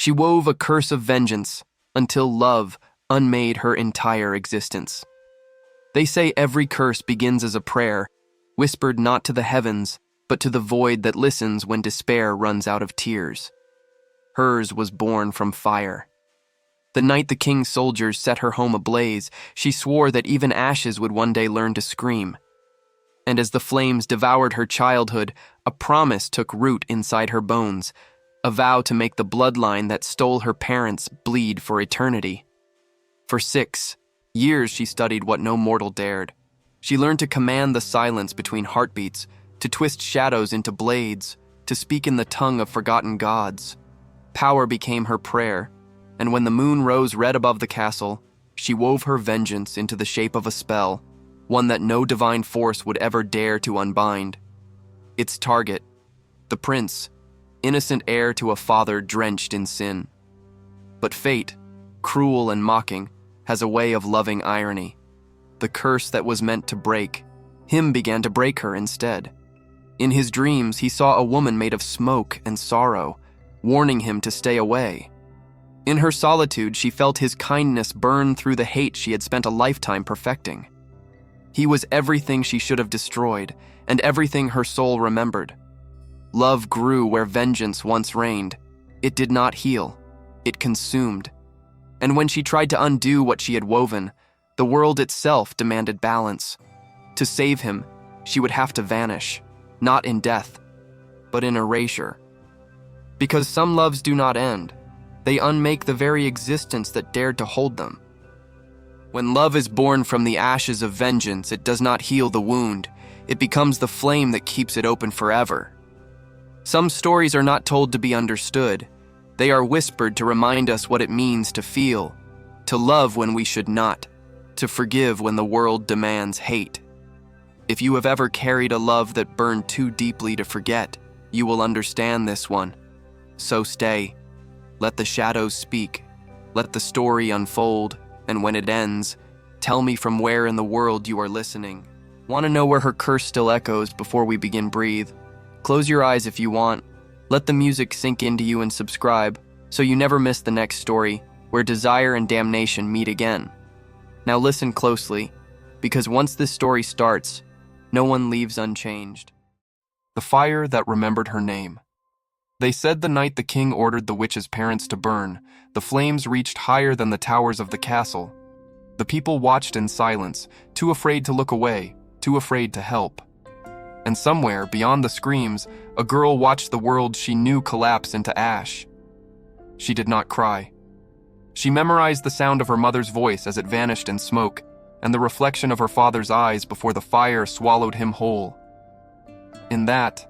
She wove a curse of vengeance until love unmade her entire existence. They say every curse begins as a prayer, whispered not to the heavens, but to the void that listens when despair runs out of tears. Hers was born from fire. The night the king's soldiers set her home ablaze, she swore that even ashes would one day learn to scream. And as the flames devoured her childhood, a promise took root inside her bones, a vow to make the bloodline that stole her parents bleed for eternity. For 6 years she studied what no mortal dared. She learned to command the silence between heartbeats, to twist shadows into blades, to speak in the tongue of forgotten gods. Power became her prayer, and when the moon rose red above the castle, she wove her vengeance into the shape of a spell, one that no divine force would ever dare to unbind. Its target, the prince, innocent heir to a father drenched in sin. But fate, cruel and mocking, has a way of loving irony. The curse that was meant to break, him began to break her instead. In his dreams, he saw a woman made of smoke and sorrow, warning him to stay away. In her solitude, she felt his kindness burn through the hate she had spent a lifetime perfecting. He was everything she should have destroyed, and everything her soul remembered. Love grew where vengeance once reigned. It did not heal. It consumed. And when she tried to undo what she had woven, the world itself demanded balance. To save him, she would have to vanish, not in death, but in erasure. Because some loves do not end. They unmake the very existence that dared to hold them. When love is born from the ashes of vengeance, it does not heal the wound. It becomes the flame that keeps it open forever. Some stories are not told to be understood. They are whispered to remind us what it means to feel, to love when we should not, to forgive when the world demands hate. If you have ever carried a love that burned too deeply to forget, you will understand this one. So stay. Let the shadows speak. Let the story unfold. And when it ends, tell me from where in the world you are listening. Want to know where her curse still echoes before we begin? Breathe. Close your eyes if you want. Let the music sink into you and subscribe so you never miss the next story where desire and damnation meet again. Now listen closely, because once this story starts, no one leaves unchanged. The fire that remembered her name. They said the night the king ordered the witch's parents to burn, the flames reached higher than the towers of the castle. The people watched in silence, too afraid to look away, too afraid to help. And somewhere, beyond the screams, a girl watched the world she knew collapse into ash. She did not cry. She memorized the sound of her mother's voice as it vanished in smoke, and the reflection of her father's eyes before the fire swallowed him whole. In that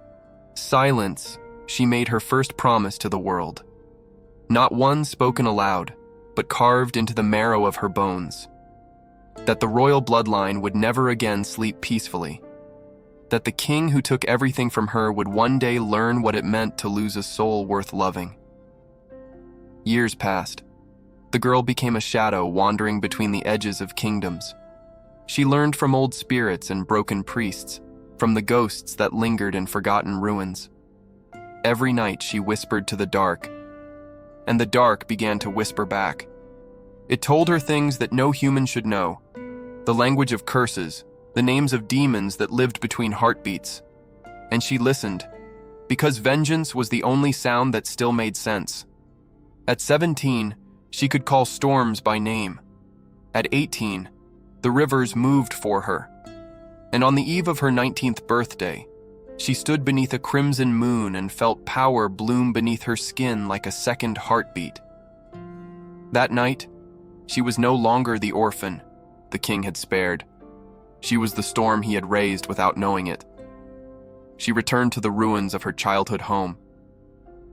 silence, she made her first promise to the world. Not one spoken aloud, but carved into the marrow of her bones. That the royal bloodline would never again sleep peacefully. That the king who took everything from her would one day learn what it meant to lose a soul worth loving. Years passed. The girl became a shadow wandering between the edges of kingdoms. She learned from old spirits and broken priests, from the ghosts that lingered in forgotten ruins. Every night she whispered to the dark, and the dark began to whisper back. It told her things that no human should know, the language of curses, the names of demons that lived between heartbeats. And she listened, because vengeance was the only sound that still made sense. At 17, she could call storms by name. At 18, the rivers moved for her. And on the eve of her 19th birthday, she stood beneath a crimson moon and felt power bloom beneath her skin like a second heartbeat. That night, she was no longer the orphan the king had spared. She was the storm he had raised without knowing it. She returned to the ruins of her childhood home.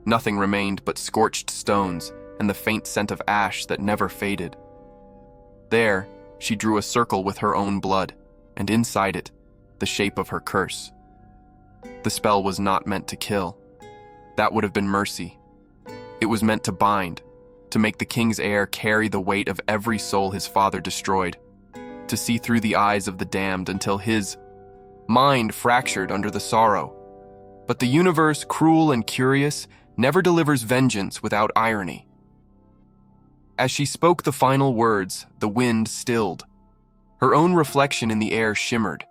Nothing remained but scorched stones and the faint scent of ash that never faded. There, she drew a circle with her own blood, and inside it, the shape of her curse. The spell was not meant to kill. That would have been mercy. It was meant to bind, to make the king's heir carry the weight of every soul his father destroyed, to see through the eyes of the damned until his mind fractured under the sorrow. But the universe, cruel and curious, never delivers vengeance without irony. As she spoke the final words, the wind stilled. Her own reflection in the air shimmered.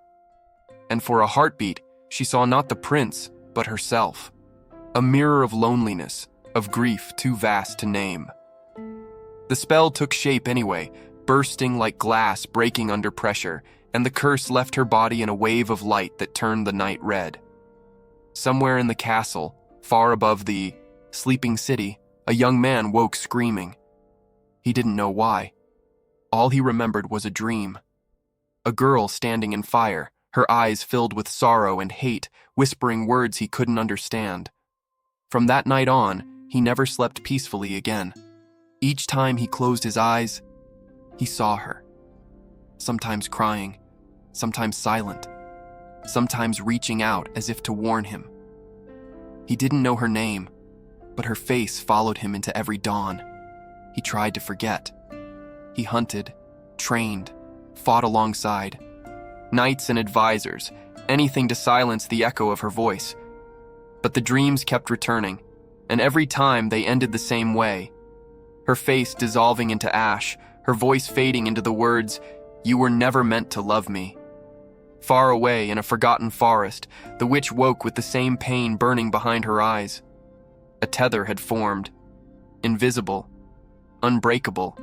And for a heartbeat, she saw not the prince, but herself. A mirror of loneliness, of grief too vast to name. The spell took shape anyway, bursting like glass breaking under pressure, and the curse left her body in a wave of light that turned the night red. Somewhere in the castle, far above the sleeping city, a young man woke screaming. He didn't know why. All he remembered was a dream. A girl standing in fire, her eyes filled with sorrow and hate, whispering words he couldn't understand. From that night on, he never slept peacefully again. Each time he closed his eyes, he saw her. Sometimes crying, sometimes silent, sometimes reaching out as if to warn him. He didn't know her name, but her face followed him into every dawn. He tried to forget. He hunted, trained, fought alongside. Knights and advisors, anything to silence the echo of her voice. But the dreams kept returning, and every time they ended the same way. Her face dissolving into ash, her voice fading into the words, "You were never meant to love me." Far away in a forgotten forest, the witch woke with the same pain burning behind her eyes. A tether had formed, invisible, unbreakable.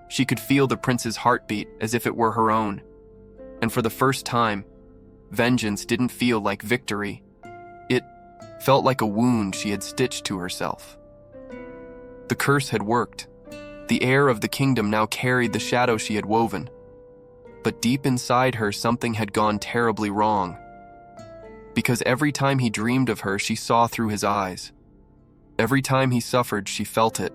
She could feel the prince's heartbeat as if it were her own. And for the first time, vengeance didn't feel like victory. It felt like a wound she had stitched to herself. The curse had worked. The heir of the kingdom now carried the shadow she had woven. But deep inside her, something had gone terribly wrong. Because every time he dreamed of her, she saw through his eyes. Every time he suffered, she felt it.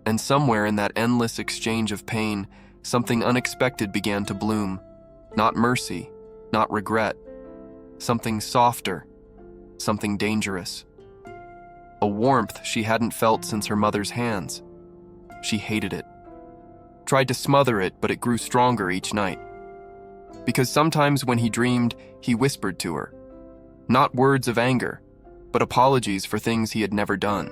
And somewhere in that endless exchange of pain, something unexpected began to bloom. Not mercy, not regret. Something softer, something dangerous. A warmth she hadn't felt since her mother's hands. She hated it. Tried to smother it, but it grew stronger each night. Because sometimes when he dreamed, he whispered to her. Not words of anger, but apologies for things he had never done.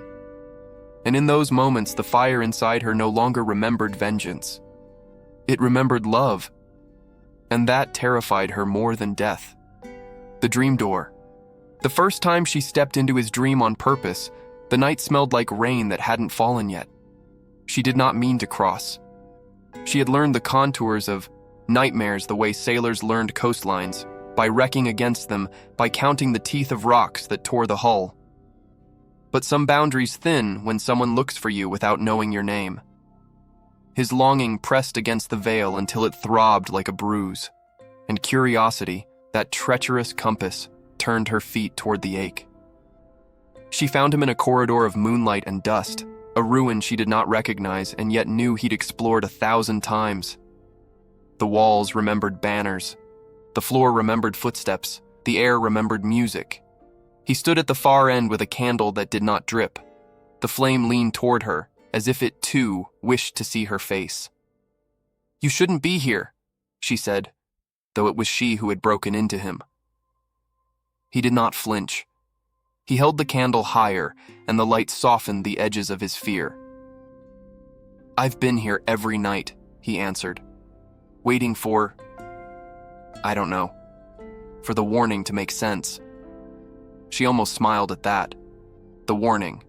And in those moments, the fire inside her no longer remembered vengeance. It remembered love. And that terrified her more than death. The dream door. The first time she stepped into his dream on purpose, the night smelled like rain that hadn't fallen yet. She did not mean to cross. She had learned the contours of nightmares the way sailors learned coastlines, by wrecking against them, by counting the teeth of rocks that tore the hull. But some boundaries thin when someone looks for you without knowing your name. His longing pressed against the veil until it throbbed like a bruise, and curiosity, that treacherous compass, turned her feet toward the ache. She found him in a corridor of moonlight and dust, a ruin she did not recognize and yet knew he'd explored 1,000 times. The walls remembered banners. The floor remembered footsteps. The air remembered music. He stood at the far end with a candle that did not drip. The flame leaned toward her, as if it too wished to see her face. "You shouldn't be here," she said, though it was she who had broken into him. He did not flinch. He held the candle higher, and the light softened the edges of his fear. "I've been here every night," he answered, waiting for, I don't know, for the warning to make sense. She almost smiled at that. The warning.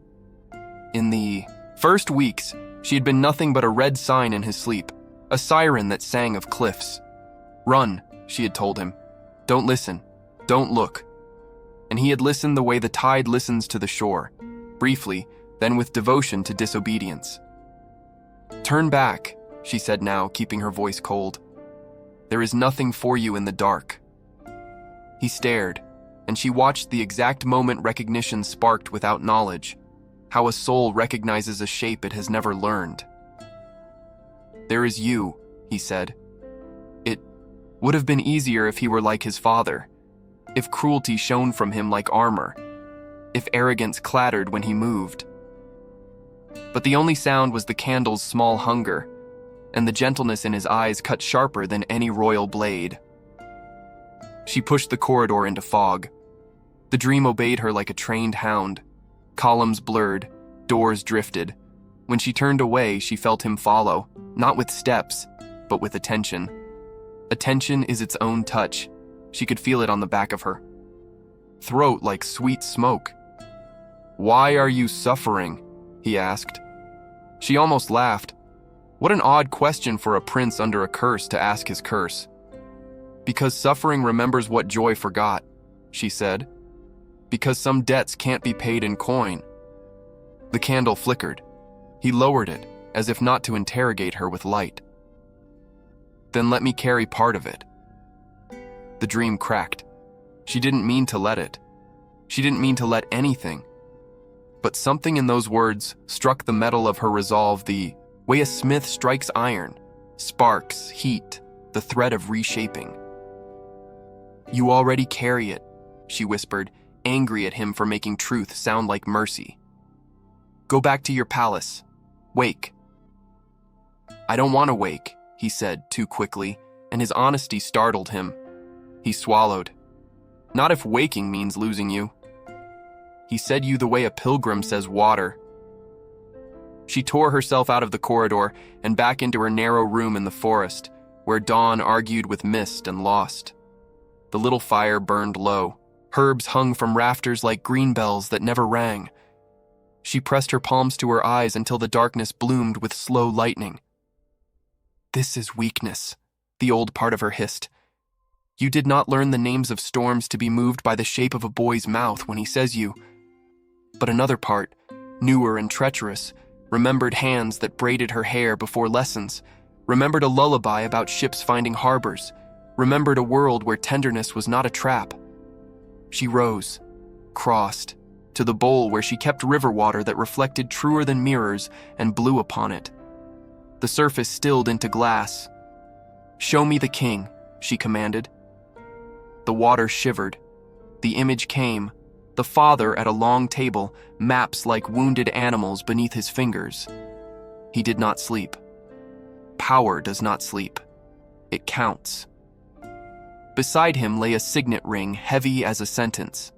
In the first weeks, she had been nothing but a red sign in his sleep, a siren that sang of cliffs. "Run," she had told him. "Don't listen. Don't look." And he had listened the way the tide listens to the shore, briefly, then with devotion to disobedience. "Turn back," she said now, keeping her voice cold. "There is nothing for you in the dark." He stared, and she watched the exact moment recognition sparked without knowledge, how a soul recognizes a shape it has never learned. "There is you," he said. It would have been easier if he were like his father, if cruelty shone from him like armor, if arrogance clattered when he moved. But the only sound was the candle's small hunger, and the gentleness in his eyes cut sharper than any royal blade. She pushed the corridor into fog. The dream obeyed her like a trained hound. Columns blurred, doors drifted. When she turned away, she felt him follow, not with steps, but with attention. Attention is its own touch. She could feel it on the back of her throat like sweet smoke. "Why are you suffering?" he asked. She almost laughed. What an odd question for a prince under a curse to ask his curse. "Because suffering remembers what joy forgot," she said. "Because some debts can't be paid in coin." The candle flickered. He lowered it, as if not to interrogate her with light. "Then let me carry part of it." The dream cracked. She didn't mean to let it. She didn't mean to let anything. But something in those words struck the metal of her resolve the way a smith strikes iron. Sparks, heat, the thread of reshaping. "You already carry it," she whispered, angry at him for making truth sound like mercy. "Go back to your palace. Wake." "I don't want to wake," he said too quickly, and his honesty startled him. He swallowed. "Not if waking means losing you." "He said you the way a pilgrim says water." She tore herself out of the corridor and back into her narrow room in the forest, where dawn argued with mist and lost. The little fire burned low. Herbs hung from rafters like green bells that never rang. She pressed her palms to her eyes until the darkness bloomed with slow lightning. "This is weakness," the old part of her hissed. "You did not learn the names of storms to be moved by the shape of a boy's mouth when he says you." But another part, newer and treacherous, remembered hands that braided her hair before lessons, remembered a lullaby about ships finding harbors, remembered a world where tenderness was not a trap. She rose, crossed, to the bowl where she kept river water that reflected truer than mirrors and blew upon it. The surface stilled into glass. "Show me the king," she commanded. The water shivered. The image came. The father at a long table, maps like wounded animals beneath his fingers. He did not sleep. Power does not sleep. It counts. Beside him lay a signet ring heavy as a sentence.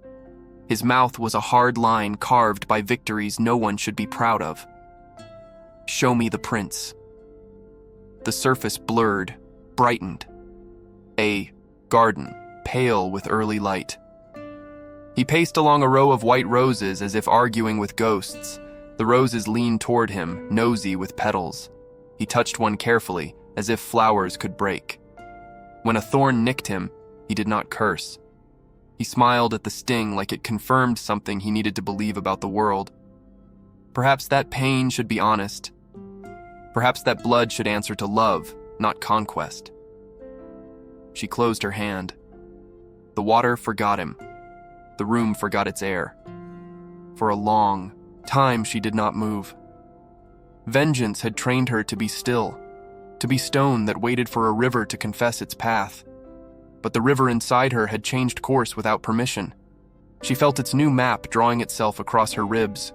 His mouth was a hard line carved by victories no one should be proud of. "Show me the prince." The surface blurred, brightened. A garden, pale with early light. He paced along a row of white roses as if arguing with ghosts. The roses leaned toward him, nosy with petals. He touched one carefully, as if flowers could break. When a thorn nicked him, he did not curse. He smiled at the sting like it confirmed something he needed to believe about the world. Perhaps that pain should be honest. Perhaps that blood should answer to love, not conquest. She closed her hand. The water forgot him. The room forgot its air. For a long time she did not move. Vengeance had trained her to be still, to be stone that waited for a river to confess its path. But the river inside her had changed course without permission. She felt its new map drawing itself across her ribs.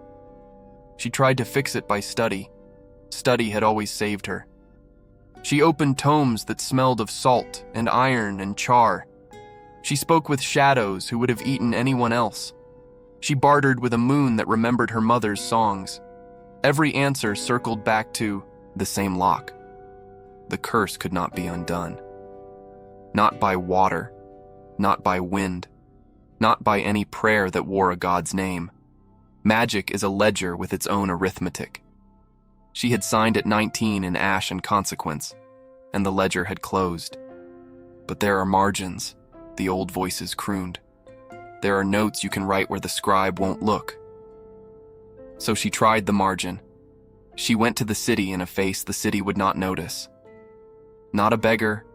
She tried to fix it by study. Study had always saved her. She opened tomes that smelled of salt and iron and char. She spoke with shadows who would have eaten anyone else. She bartered with a moon that remembered her mother's songs. Every answer circled back to the same lock. The curse could not be undone. Not by water, not by wind, not by any prayer that wore a god's name. Magic is a ledger with its own arithmetic. She had signed at 19 in ash and consequence, and the ledger had closed. But there are margins, the old voices crooned. There are notes you can write where the scribe won't look. So she tried the margin. She went to the city in a face the city would not notice. Not a beggar,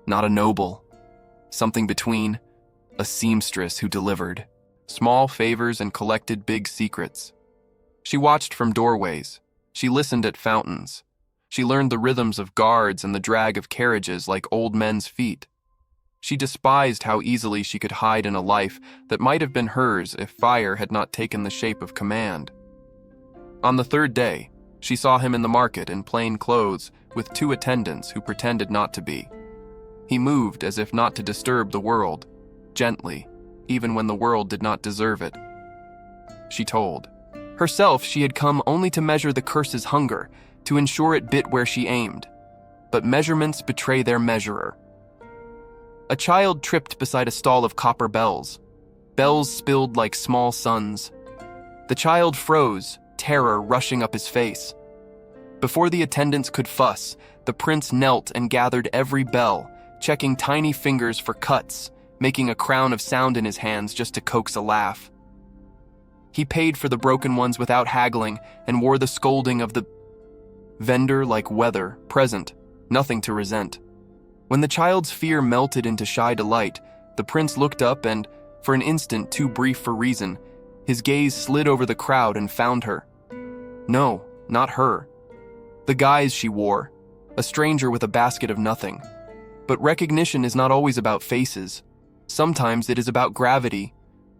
not a noble, something between, a seamstress who delivered small favors and collected big secrets. She watched from doorways. She listened at fountains. She learned the rhythms of guards and the drag of carriages like old men's feet. She despised how easily she could hide in a life that might have been hers if fire had not taken the shape of command. On the third day, she saw him in the market in plain clothes with 2 attendants who pretended not to be. He moved as if not to disturb the world, gently, even when the world did not deserve it. She told, Herself, she had come only to measure the curse's hunger, to ensure it bit where she aimed. But measurements betray their measurer. A child tripped beside a stall of copper bells. Bells spilled like small suns. The child froze, terror rushing up his face. Before the attendants could fuss, the prince knelt and gathered every bell, checking tiny fingers for cuts, making a crown of sound in his hands just to coax a laugh. He paid for the broken ones without haggling and wore the scolding of the vendor like weather, present, nothing to resent. When the child's fear melted into shy delight, the prince looked up and, for an instant too brief for reason, his gaze slid over the crowd and found her. No, not her. The guise she wore, a stranger with a basket of nothing. But recognition is not always about faces. Sometimes it is about gravity,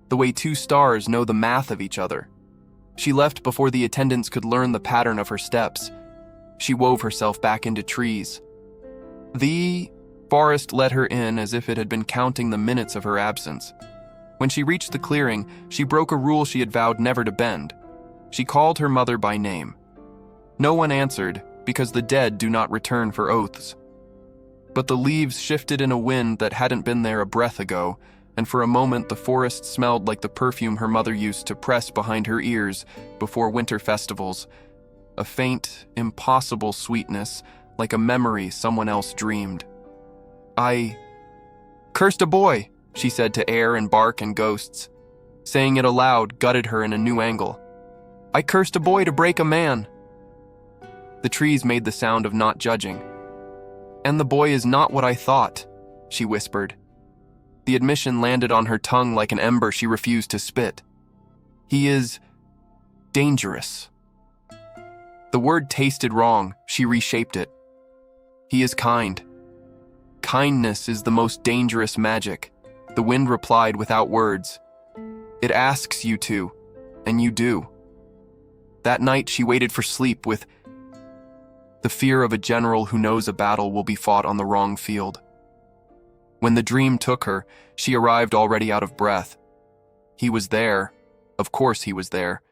the way two stars know the math of each other. She left before the attendants could learn the pattern of her steps. She wove herself back into trees. The forest let her in as if it had been counting the minutes of her absence. When she reached the clearing, she broke a rule she had vowed never to bend. She called her mother by name. No one answered, because the dead do not return for oaths. But the leaves shifted in a wind that hadn't been there a breath ago, and for a moment the forest smelled like the perfume her mother used to press behind her ears before winter festivals. A faint, impossible sweetness, like a memory someone else dreamed. I cursed a boy, she said to air and bark and ghosts. Saying it aloud gutted her in a new angle. I cursed a boy to break a man. The trees made the sound of not judging. And the boy is not what I thought, she whispered. The admission landed on her tongue like an ember she refused to spit. He is dangerous. The word tasted wrong, she reshaped it. He is kind. Kindness is the most dangerous magic, the wind replied without words. It asks you to, and you do. That night she waited for sleep with the fear of a general who knows a battle will be fought on the wrong field. When the dream took her, she arrived already out of breath. He was there, of course he was there,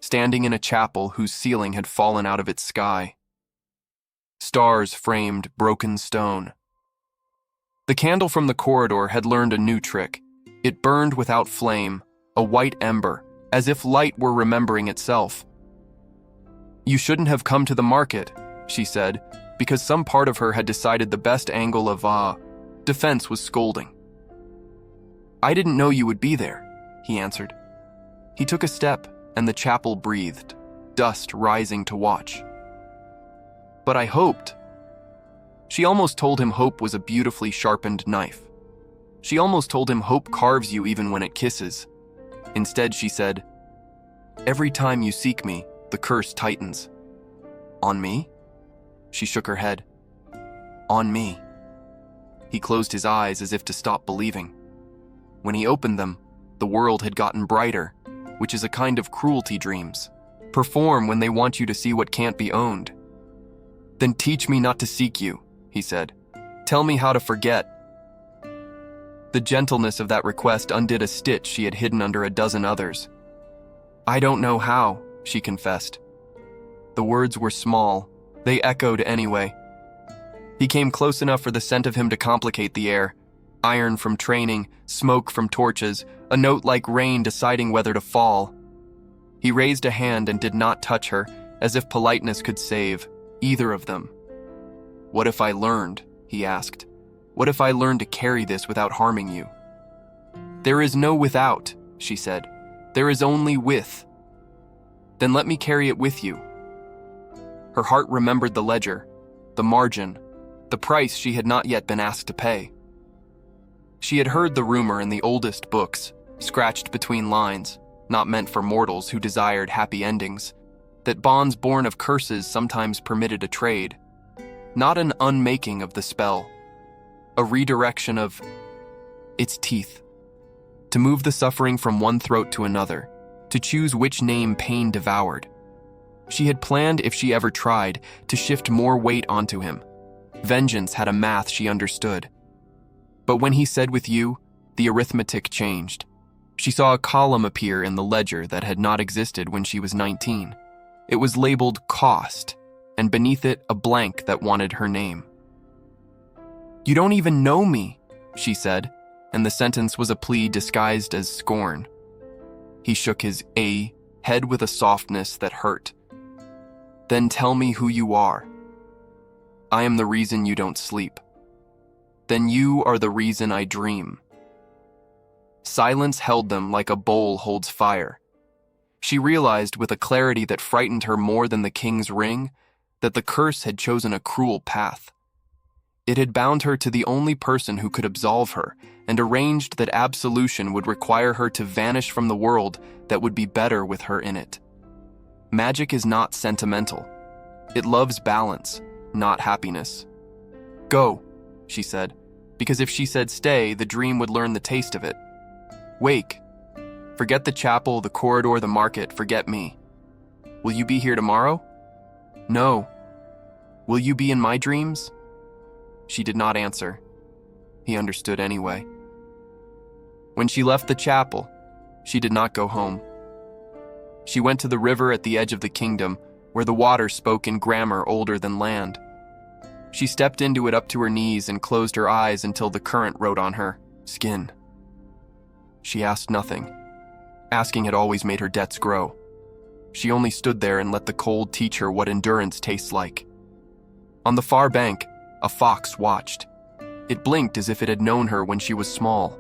standing in a chapel whose ceiling had fallen out of its sky. Stars framed broken stone. The candle from the corridor had learned a new trick. It burned without flame, a white ember, as if light were remembering itself. You shouldn't have come to the market, she said, because some part of her had decided the best angle of defense was scolding. I didn't know you would be there, he answered. He took a step, and the chapel breathed, dust rising to watch. But I hoped. She almost told him hope was a beautifully sharpened knife. She almost told him hope carves you even when it kisses. Instead, she said, every time you seek me, the curse tightens. On me? She shook her head. On me. He closed his eyes as if to stop believing. When he opened them, the world had gotten brighter, which is a kind of cruelty dreams. Perform when they want you to see what can't be owned. Then teach me not to seek you, he said. Tell me how to forget. The gentleness of that request undid a stitch she had hidden under a dozen others. I don't know how, she confessed. The words were small. They echoed anyway. He came close enough for the scent of him to complicate the air. Iron from training, smoke from torches, a note like rain deciding whether to fall. He raised a hand and did not touch her, as if politeness could save either of them. What if I learned, he asked. What if I learned to carry this without harming you? There is no without, she said. There is only with. Then let me carry it with you. Her heart remembered the ledger, the margin, the price she had not yet been asked to pay. She had heard the rumor in the oldest books, scratched between lines, not meant for mortals who desired happy endings, that bonds born of curses sometimes permitted a trade, not an unmaking of the spell, a redirection of its teeth, to move the suffering from one throat to another, to choose which name pain devoured. She had planned, if she ever tried, to shift more weight onto him. Vengeance had a math she understood. But when he said with you, the arithmetic changed. She saw a column appear in the ledger that had not existed when she was 19. It was labeled cost, and beneath it a blank that wanted her name. "You don't even know me," she said, and the sentence was a plea disguised as scorn. He shook his head with a softness that hurt. "Then tell me who you are." "I am the reason you don't sleep." "Then you are the reason I dream." Silence held them like a bowl holds fire. She realized with a clarity that frightened her more than the king's ring that the curse had chosen a cruel path. It had bound her to the only person who could absolve her and arranged that absolution would require her to vanish from the world that would be better with her in it. Magic is not sentimental. It loves balance, not happiness. "Go," she said, because if she said stay, the dream would learn the taste of it. "Wake. Forget the chapel, the corridor, the market, forget me. Will you be here tomorrow?" "No." "Will you be in my dreams?" She did not answer. He understood anyway. When she left the chapel, she did not go home. She went to the river at the edge of the kingdom, where the water spoke in grammar older than land. She stepped into it up to her knees and closed her eyes until the current wrote on her skin. She asked nothing. Asking had always made her debts grow. She only stood there and let the cold teach her what endurance tastes like. On the far bank, a fox watched. It blinked as if it had known her when she was small.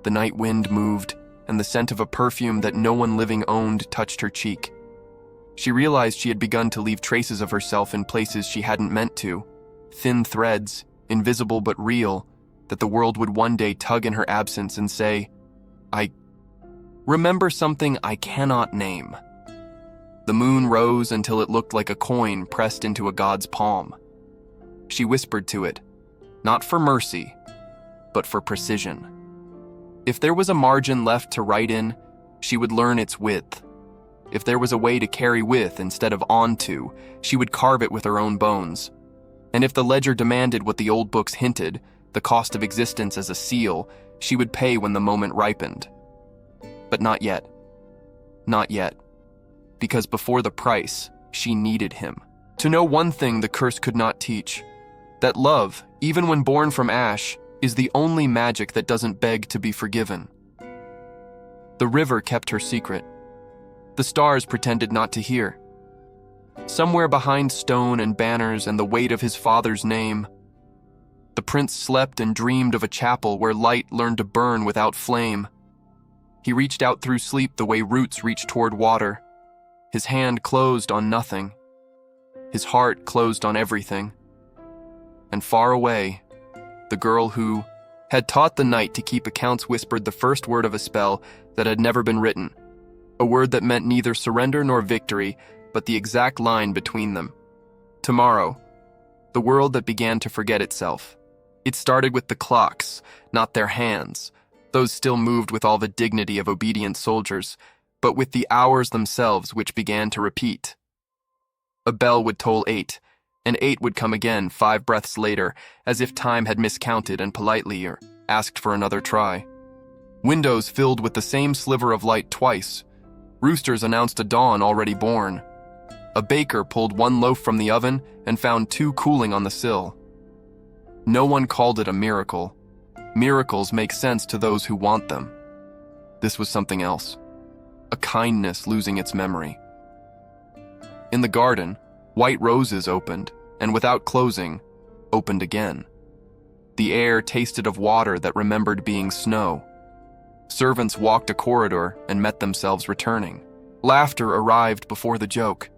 The night wind moved, and the scent of a perfume that no one living owned touched her cheek. She realized she had begun to leave traces of herself in places she hadn't meant to, thin threads, invisible but real, that the world would one day tug in her absence and say, "I remember something I cannot name." The moon rose until it looked like a coin pressed into a god's palm. She whispered to it, not for mercy, but for precision. If there was a margin left to write in, she would learn its width. If there was a way to carry with instead of onto, she would carve it with her own bones. And if the ledger demanded what the old books hinted, the cost of existence as a seal, she would pay when the moment ripened. But not yet. Not yet. Because before the price, she needed him. To know one thing the curse could not teach, that love, even when born from ash, is the only magic that doesn't beg to be forgiven. The river kept her secret. The stars pretended not to hear. Somewhere behind stone and banners and the weight of his father's name, the prince slept and dreamed of a chapel where light learned to burn without flame. He reached out through sleep the way roots reach toward water. His hand closed on nothing. His heart closed on everything. And far away, the girl who had taught the night to keep accounts whispered the first word of a spell that had never been written, a word that meant neither surrender nor victory, but the exact line between them. Tomorrow, the world that began to forget itself. It started with the clocks, not their hands. Those still moved with all the dignity of obedient soldiers, but with the hours themselves which began to repeat. A bell would toll 8, and 8 would come again 5 breaths later, as if time had miscounted and politely asked for another try. Windows filled with the same sliver of light twice. Roosters announced a dawn already born. A baker pulled 1 loaf from the oven and found 2 cooling on the sill. No one called it a miracle. Miracles make sense to those who want them. This was something else. A kindness losing its memory. In the garden, white roses opened, and without closing, opened again. The air tasted of water that remembered being snow. Servants walked a corridor and met themselves returning. Laughter arrived before the joke.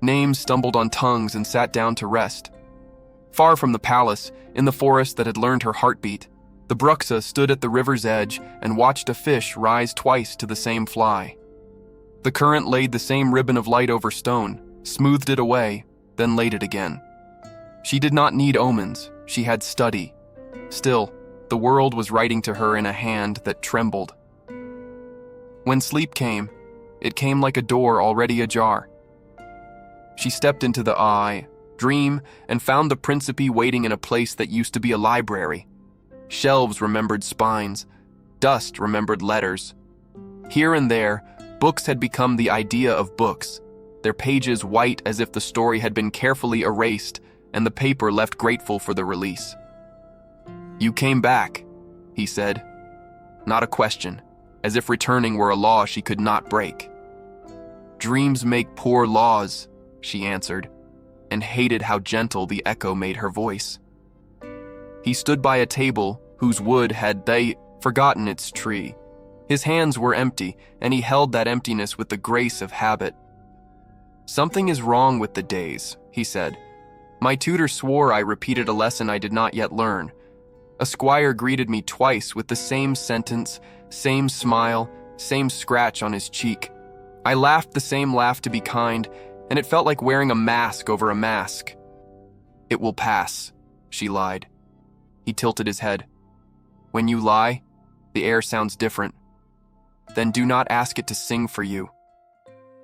Names stumbled on tongues and sat down to rest. Far from the palace, in the forest that had learned her heartbeat, the Bruxa stood at the river's edge and watched a fish rise twice to the same fly. The current laid the same ribbon of light over stone, smoothed it away, then laid it again. She did not need omens, she had study. Still, the world was writing to her in a hand that trembled. When sleep came, it came like a door already ajar. She stepped into the dream, and found the Principe waiting in a place that used to be a library. Shelves remembered spines, dust remembered letters, Here and there, books had become the idea of books, their pages white as if the story had been carefully erased and the paper left grateful for the release. "You came back," he said. Not a question, as if returning were a law she could not break. "Dreams make poor laws," she answered, and hated how gentle the echo made her voice. He stood by a table whose wood had forgotten its tree. His hands were empty, and he held that emptiness with the grace of habit. "Something is wrong with the days," he said. "My tutor swore I repeated a lesson I did not yet learn. A squire greeted me twice with the same sentence, same smile, same scratch on his cheek. I laughed the same laugh to be kind, and it felt like wearing a mask over a mask." "It will pass," she lied. He tilted his head. "When you lie, the air sounds different. Then do not ask it to sing for you."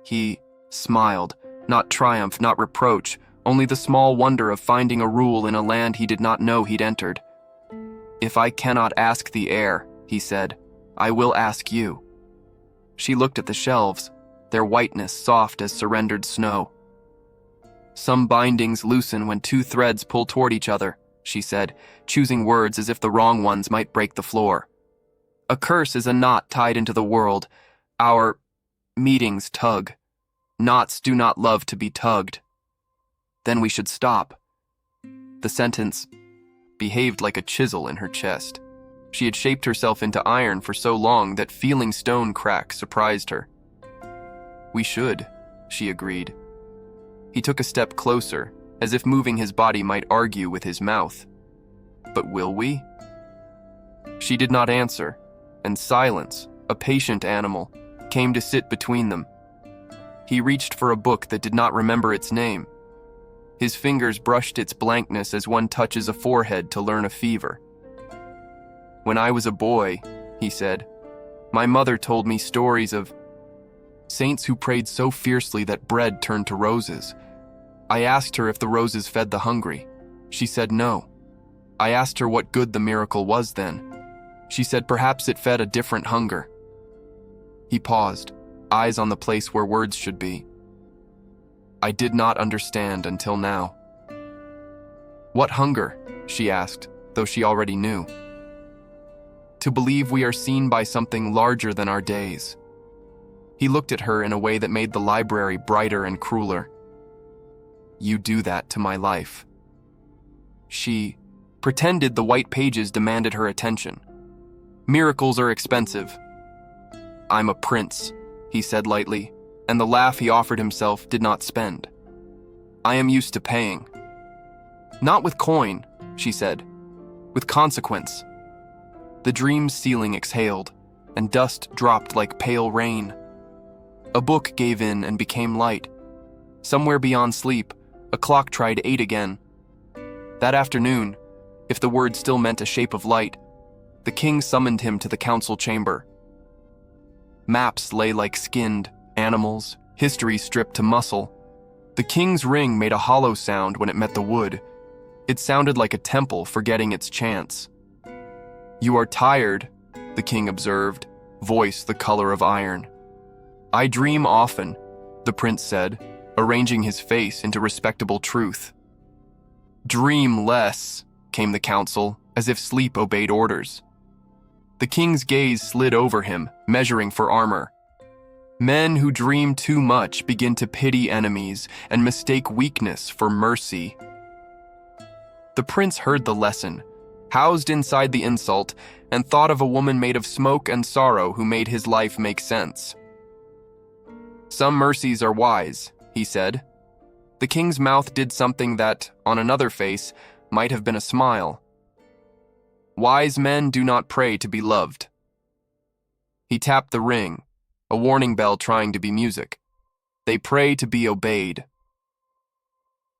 He smiled, not triumph, not reproach, only the small wonder of finding a rule in a land he did not know he'd entered. "If I cannot ask the air," he said, "I will ask you." She looked at the shelves, their whiteness soft as surrendered snow. "Some bindings loosen when two threads pull toward each other," she said, choosing words as if the wrong ones might break the floor. "A curse is a knot tied into the world. Our meetings tug. Knots do not love to be tugged. Then we should stop." The sentence behaved like a chisel in her chest. She had shaped herself into iron for so long that feeling stone crack surprised her. "We should," she agreed. He took a step closer, as if moving his body might argue with his mouth. "But will we?" She did not answer, and silence, a patient animal, came to sit between them. He reached for a book that did not remember its name. His fingers brushed its blankness as one touches a forehead to learn a fever. "When I was a boy," he said, "my mother told me stories of saints who prayed so fiercely that bread turned to roses. I asked her if the roses fed the hungry. She said no. I asked her what good the miracle was then. She said perhaps it fed a different hunger." He paused, eyes on the place where words should be. "I did not understand until now." "What hunger?" she asked, though she already knew. "To believe we are seen by something larger than our days." He looked at her in a way that made the library brighter and crueler. "You do that to my life." She pretended the white pages demanded her attention. "Miracles are expensive." "I'm a prince," he said lightly, and the laugh he offered himself did not spend. "I am used to paying." "Not with coin," she said, "with consequence." The dream's ceiling exhaled, and dust dropped like pale rain. A book gave in and became light. Somewhere beyond sleep, a clock tried 8 again. That afternoon, if the word still meant a shape of light, the king summoned him to the council chamber. Maps lay like skinned animals, history stripped to muscle. The king's ring made a hollow sound when it met the wood. It sounded like a temple forgetting its chants. "You are tired," the king observed, voice the color of iron. "I dream often," the prince said, arranging his face into respectable truth. "Dream less," came the counsel, as if sleep obeyed orders. The king's gaze slid over him, measuring for armor. "Men who dream too much begin to pity enemies and mistake weakness for mercy." The prince heard the lesson, housed inside the insult, and thought of a woman made of smoke and sorrow who made his life make sense. "Some mercies are wise," he said. The king's mouth did something that, on another face, might have been a smile. "Wise men do not pray to be loved." He tapped the ring, a warning bell trying to be music. "They pray to be obeyed."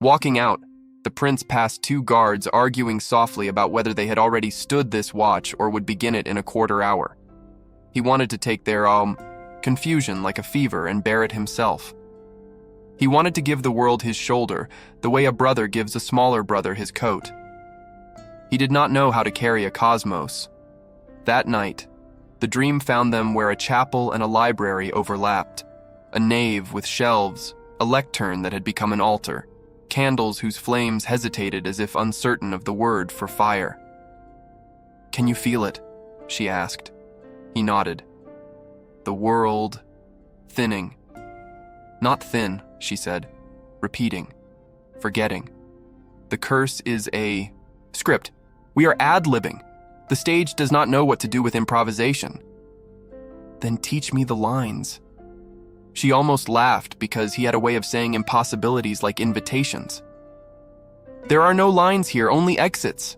Walking out, the prince passed 2 guards arguing softly about whether they had already stood this watch or would begin it in a quarter hour. He wanted to take their confusion like a fever and bear it himself. He wanted to give the world his shoulder, the way a brother gives a smaller brother his coat. He did not know how to carry a cosmos. That night, The dream found them where a chapel and a library overlapped, a nave with shelves, a lectern that had become an altar, candles whose flames hesitated as if uncertain of the word for fire. "Can you feel it?" she asked. He nodded. "The world thinning." "Not thin," she said, repeating, forgetting. "The curse is a script. We are ad-libbing. The stage does not know what to do with improvisation." "Then teach me the lines." She almost laughed because he had a way of saying impossibilities like invitations. "There are no lines here, only exits."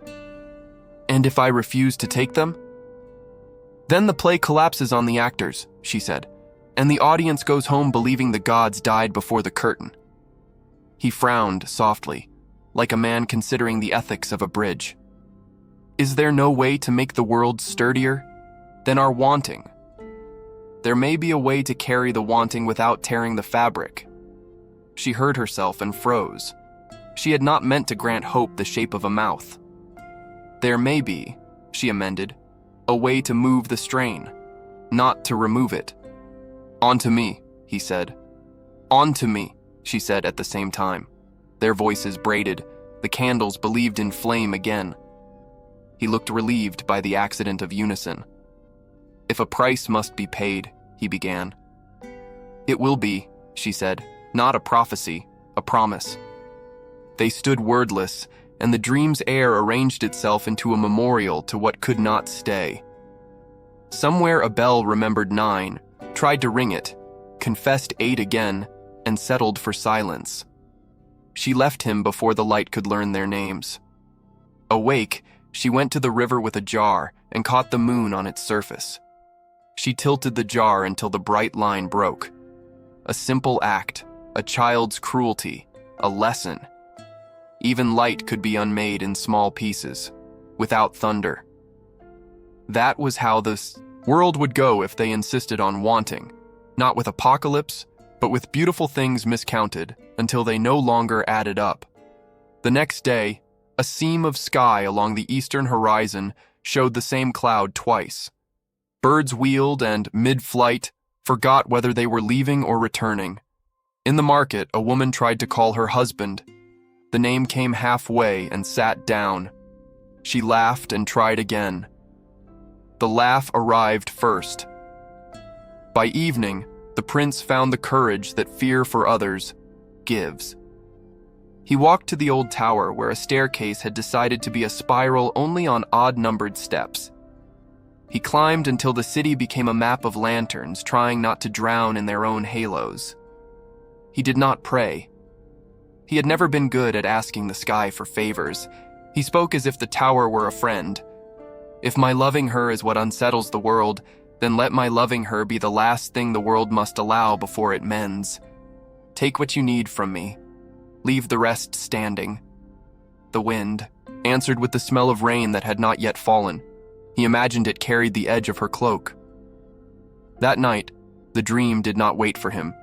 "And if I refuse to take them?" "Then the play collapses on the actors," she said, "and the audience goes home believing the gods died before the curtain." He frowned softly, like a man considering the ethics of a bridge. "Is there no way to make the world sturdier? Then our wanting. There may be a way to carry the wanting without tearing the fabric." She heard herself and froze. She had not meant to grant hope the shape of a mouth. "There may be," she amended, "a way to move the strain, not to remove it." "Onto me," he said. "Onto me," she said at the same time. Their voices braided. The candles believed in flame again. He looked relieved by the accident of unison. "If a price must be paid," he began. "It will be," she said, "not a prophecy, a promise." They stood wordless, and the dream's air arranged itself into a memorial to what could not stay. Somewhere a bell remembered 9, tried to ring it, confessed 8 again, and settled for silence. She left him before the light could learn their names. Awake, she went to the river with a jar and caught the moon on its surface. She tilted the jar until the bright line broke. A simple act, a child's cruelty, a lesson. Even light could be unmade in small pieces, without thunder. That was how the world would go if they insisted on wanting, not with apocalypse, but with beautiful things miscounted until they no longer added up. The next day, a seam of sky along the eastern horizon showed the same cloud twice. Birds wheeled and, mid-flight, forgot whether they were leaving or returning. In the market, a woman tried to call her husband. The name came halfway and sat down. She laughed and tried again. The laugh arrived first. By evening, the prince found the courage that fear for others gives. He walked to the old tower where a staircase had decided to be a spiral only on odd-numbered steps. He climbed until the city became a map of lanterns, trying not to drown in their own halos. He did not pray. He had never been good at asking the sky for favors. He spoke as if the tower were a friend. "If my loving her is what unsettles the world, then let my loving her be the last thing the world must allow before it mends. Take what you need from me. Leave the rest standing." The wind answered with the smell of rain that had not yet fallen. He imagined it carried the edge of her cloak. That night, the dream did not wait for him.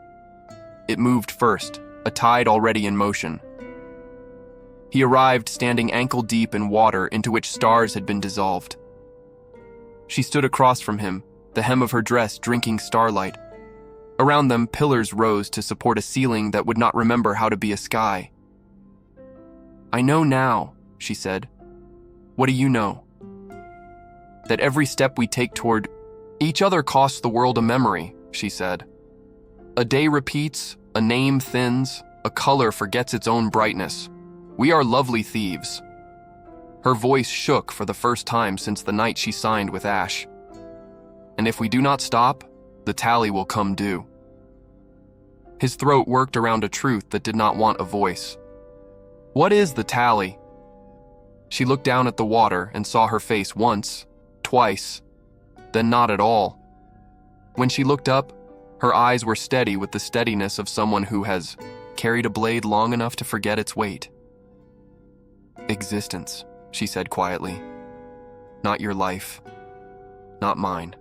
It moved first, a tide already in motion. He arrived standing ankle-deep in water into which stars had been dissolved. She stood across from him, the hem of her dress drinking starlight. Around them, pillars rose to support a ceiling that would not remember how to be a sky. "I know now," she said. "What do you know?" "That every step we take toward each other costs the world a memory," she said. "A day repeats, a name thins, a color forgets its own brightness. We are lovely thieves." Her voice shook for the first time since the night she signed with Ash. "And if we do not stop, the tally will come due." His throat worked around a truth that did not want a voice. "What is the tally?" She looked down at the water and saw her face once, twice, then not at all. When she looked up, her eyes were steady with the steadiness of someone who has carried a blade long enough to forget its weight. "Existence," she said quietly. "Not your life, not mine.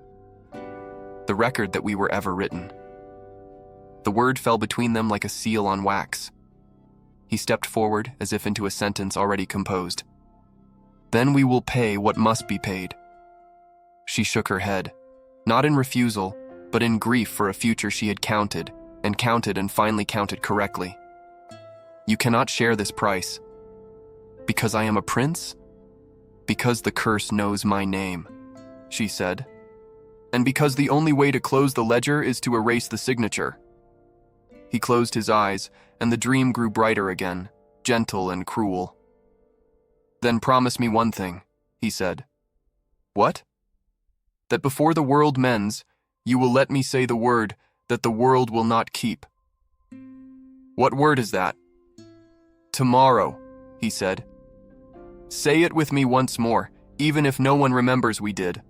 The record that we were ever written." The word fell between them like a seal on wax. He stepped forward as if into a sentence already composed. "Then we will pay what must be paid." She shook her head. not in refusal, but in grief for a future she had counted and finally counted correctly. You cannot share this price. Because I am a prince? Because the curse knows my name, she said. And because the only way to close the ledger is to erase the signature. He closed his eyes, and the dream grew brighter again, gentle and cruel. Then promise me one thing, he said. What? That before the world mends, you will let me say the word that the world will not keep. What word is that? Tomorrow, he said. Say it with me once more, even if no one remembers we did.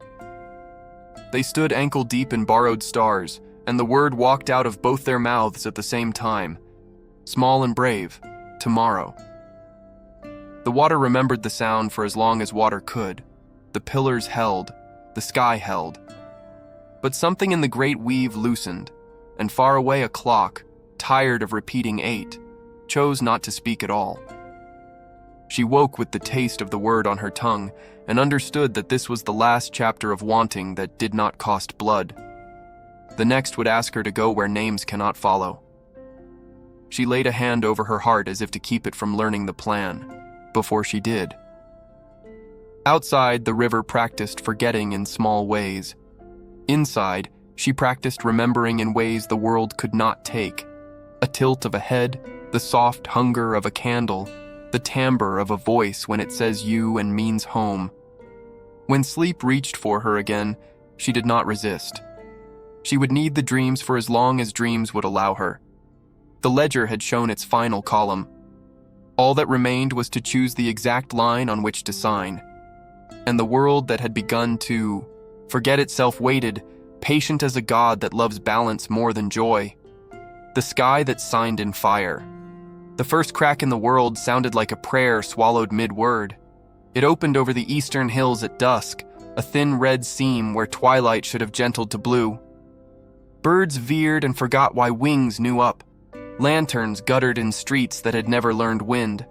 They stood ankle-deep in borrowed stars, and the word walked out of both their mouths at the same time. Small and brave, tomorrow. The water remembered the sound for as long as water could. The pillars held, the sky held. But something in the great weave loosened, and far away a clock, tired of repeating 8, chose not to speak at all. She woke with the taste of the word on her tongue and understood that this was the last chapter of wanting that did not cost blood. The next would ask her to go where names cannot follow. She laid a hand over her heart as if to keep it from learning the plan, before she did. Outside, the river practiced forgetting in small ways. Inside, she practiced remembering in ways the world could not take. A tilt of a head, the soft hunger of a candle, the timbre of a voice when it says you and means home. When sleep reached for her again, she did not resist. She would need the dreams for as long as dreams would allow her. The ledger had shown its final column. All that remained was to choose the exact line on which to sign. And the world that had begun to forget itself waited, patient as a god that loves balance more than joy. The sky that signed in fire. The first crack in the world sounded like a prayer swallowed mid-word. It opened over the eastern hills at dusk, a thin red seam where twilight should have gentled to blue. Birds veered and forgot why wings knew up. Lanterns guttered in streets that had never learned wind.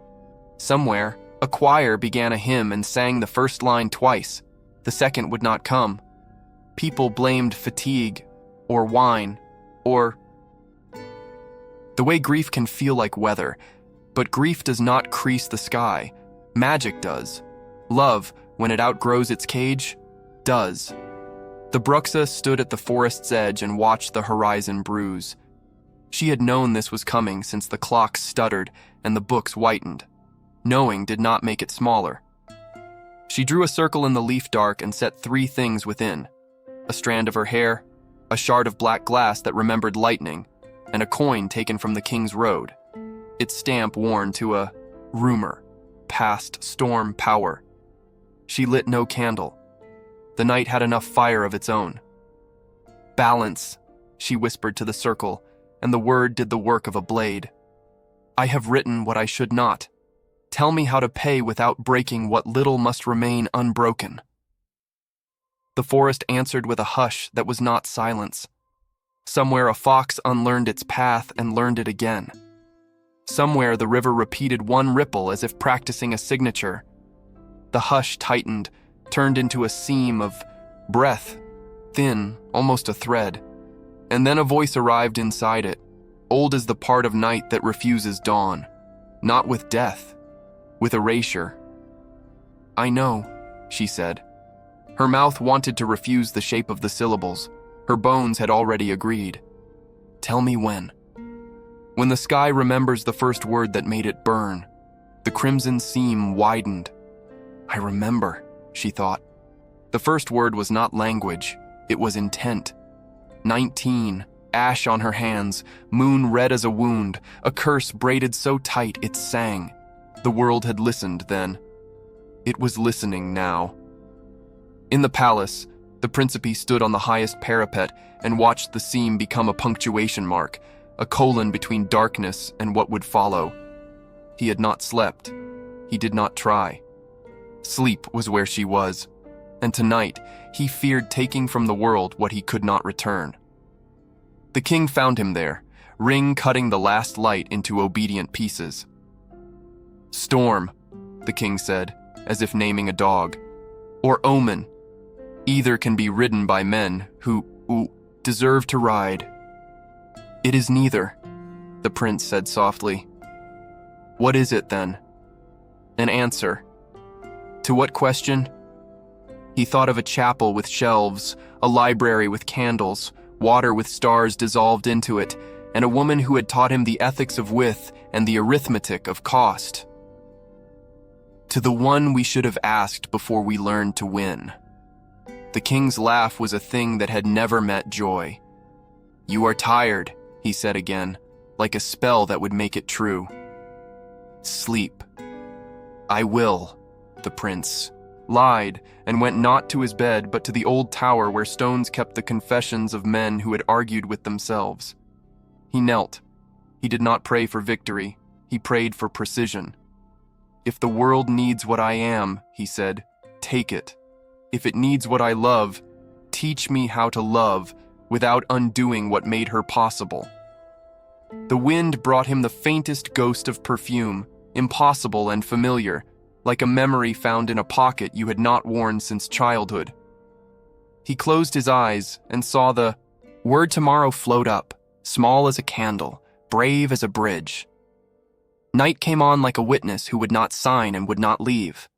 Somewhere, a choir began a hymn and sang the first line twice. The second would not come. People blamed fatigue, or wine, or... The way grief can feel like weather, but grief does not crease the sky. Magic does. Love, when it outgrows its cage, does. The Bruxa stood at the forest's edge and watched the horizon bruise. She had known this was coming since the clocks stuttered and the books whitened. Knowing did not make it smaller. She drew a circle in the leaf dark and set 3 things within. A strand of her hair, a shard of black glass that remembered lightning, and a coin taken from the King's Road, its stamp worn to a rumor, past storm power. She lit no candle. The night had enough fire of its own. Balance, she whispered to the circle, and the word did the work of a blade. I have written what I should not. Tell me how to pay without breaking what little must remain unbroken. The forest answered with a hush that was not silence. Somewhere a fox unlearned its path and learned it again. Somewhere the river repeated one ripple as if practicing a signature. The hush tightened, turned into a seam of breath, thin, almost a thread. And then a voice arrived inside it, old as the part of night that refuses dawn. Not with death, with erasure. I know, she said. Her mouth wanted to refuse the shape of the syllables. Her bones had already agreed. Tell me when. When the sky remembers the first word that made it burn. The crimson seam widened. I remember, she thought. The first word was not language, it was intent. 19, ash on her hands, moon red as a wound, a curse braided so tight it sang. The world had listened then. It was listening now. In the palace, the Principe stood on the highest parapet and watched the seam become a punctuation mark, a colon between darkness and what would follow. He had not slept. He did not try. Sleep was where she was, and tonight he feared taking from the world what he could not return. The king found him there, ring cutting the last light into obedient pieces. Storm, the king said, as if naming a dog. Or omen. Either can be ridden by men who deserve to ride. It is neither, the prince said softly. What is it then? An answer. To what question? He thought of a chapel with shelves, a library with candles, water with stars dissolved into it, and a woman who had taught him the ethics of width and the arithmetic of cost. To the one we should have asked before we learned to win. The king's laugh was a thing that had never met joy. You are tired, he said again, like a spell that would make it true. Sleep. I will, the prince lied and went not to his bed but to the old tower where stones kept the confessions of men who had argued with themselves. He knelt. He did not pray for victory. He prayed for precision. If the world needs what I am, he said, take it. If it needs what I love, teach me how to love without undoing what made her possible. The wind brought him the faintest ghost of perfume, impossible and familiar, like a memory found in a pocket you had not worn since childhood. He closed his eyes and saw the word tomorrow float up, small as a candle, brave as a bridge. Night came on like a witness who would not sign and would not leave.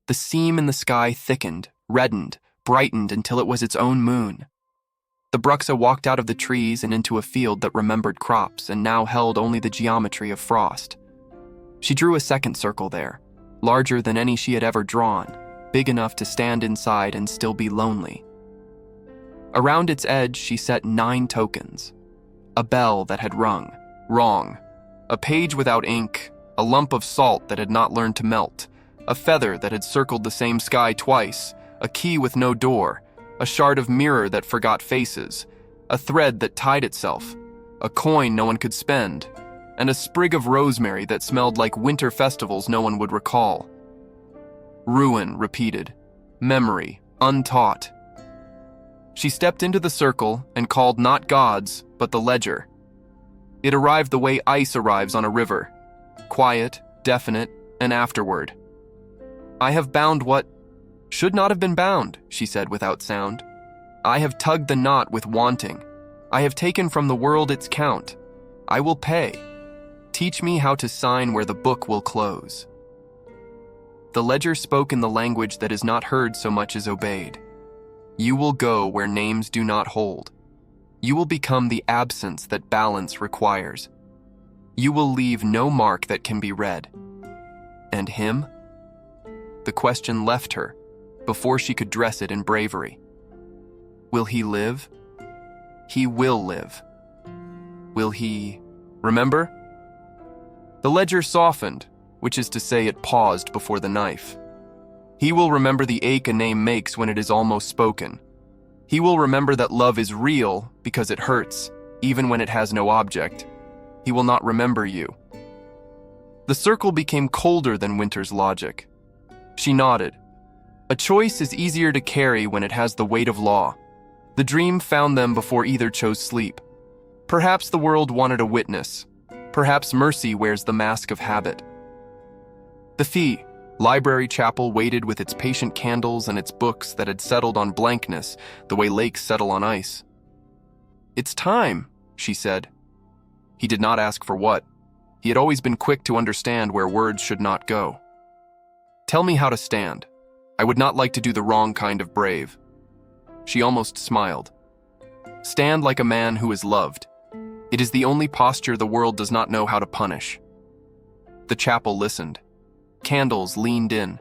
The seam in the sky thickened, reddened, brightened until it was its own moon. The Bruxa walked out of the trees and into a field that remembered crops and now held only the geometry of frost. She drew a second circle there, larger than any she had ever drawn, big enough to stand inside and still be lonely. Around its edge she set 9 tokens. A bell that had rung, wrong. A page without ink, a lump of salt that had not learned to melt, a feather that had circled the same sky twice, a key with no door, a shard of mirror that forgot faces, a thread that tied itself, a coin no one could spend, and a sprig of rosemary that smelled like winter festivals no one would recall. Ruin repeated, memory untaught. She stepped into the circle and called not gods, but the ledger. It arrived the way ice arrives on a river, quiet, definite, and afterward. I have bound what should not have been bound, she said without sound. I have tugged the knot with wanting. I have taken from the world its count. I will pay. Teach me how to sign where the book will close. The ledger spoke in the language that is not heard so much as obeyed. You will go where names do not hold. You will become the absence that balance requires. You will leave no mark that can be read. And him? The question left her before she could dress it in bravery. Will he live? He will live. Will he remember? The ledger softened, which is to say it paused before the knife. He will remember the ache a name makes when it is almost spoken. He will remember that love is real because it hurts, even when it has no object. He will not remember you. The circle became colder than Winter's logic. She nodded. A choice is easier to carry when it has the weight of law. The dream found them before either chose sleep. Perhaps the world wanted a witness. Perhaps mercy wears the mask of habit. The fee, library chapel waited with its patient candles and its books that had settled on blankness the way lakes settle on ice. It's time, she said. He did not ask for what. He had always been quick to understand where words should not go. Tell me how to stand. I would not like to do the wrong kind of brave. She almost smiled. Stand like a man who is loved. It is the only posture the world does not know how to punish. The chapel listened. Candles leaned in.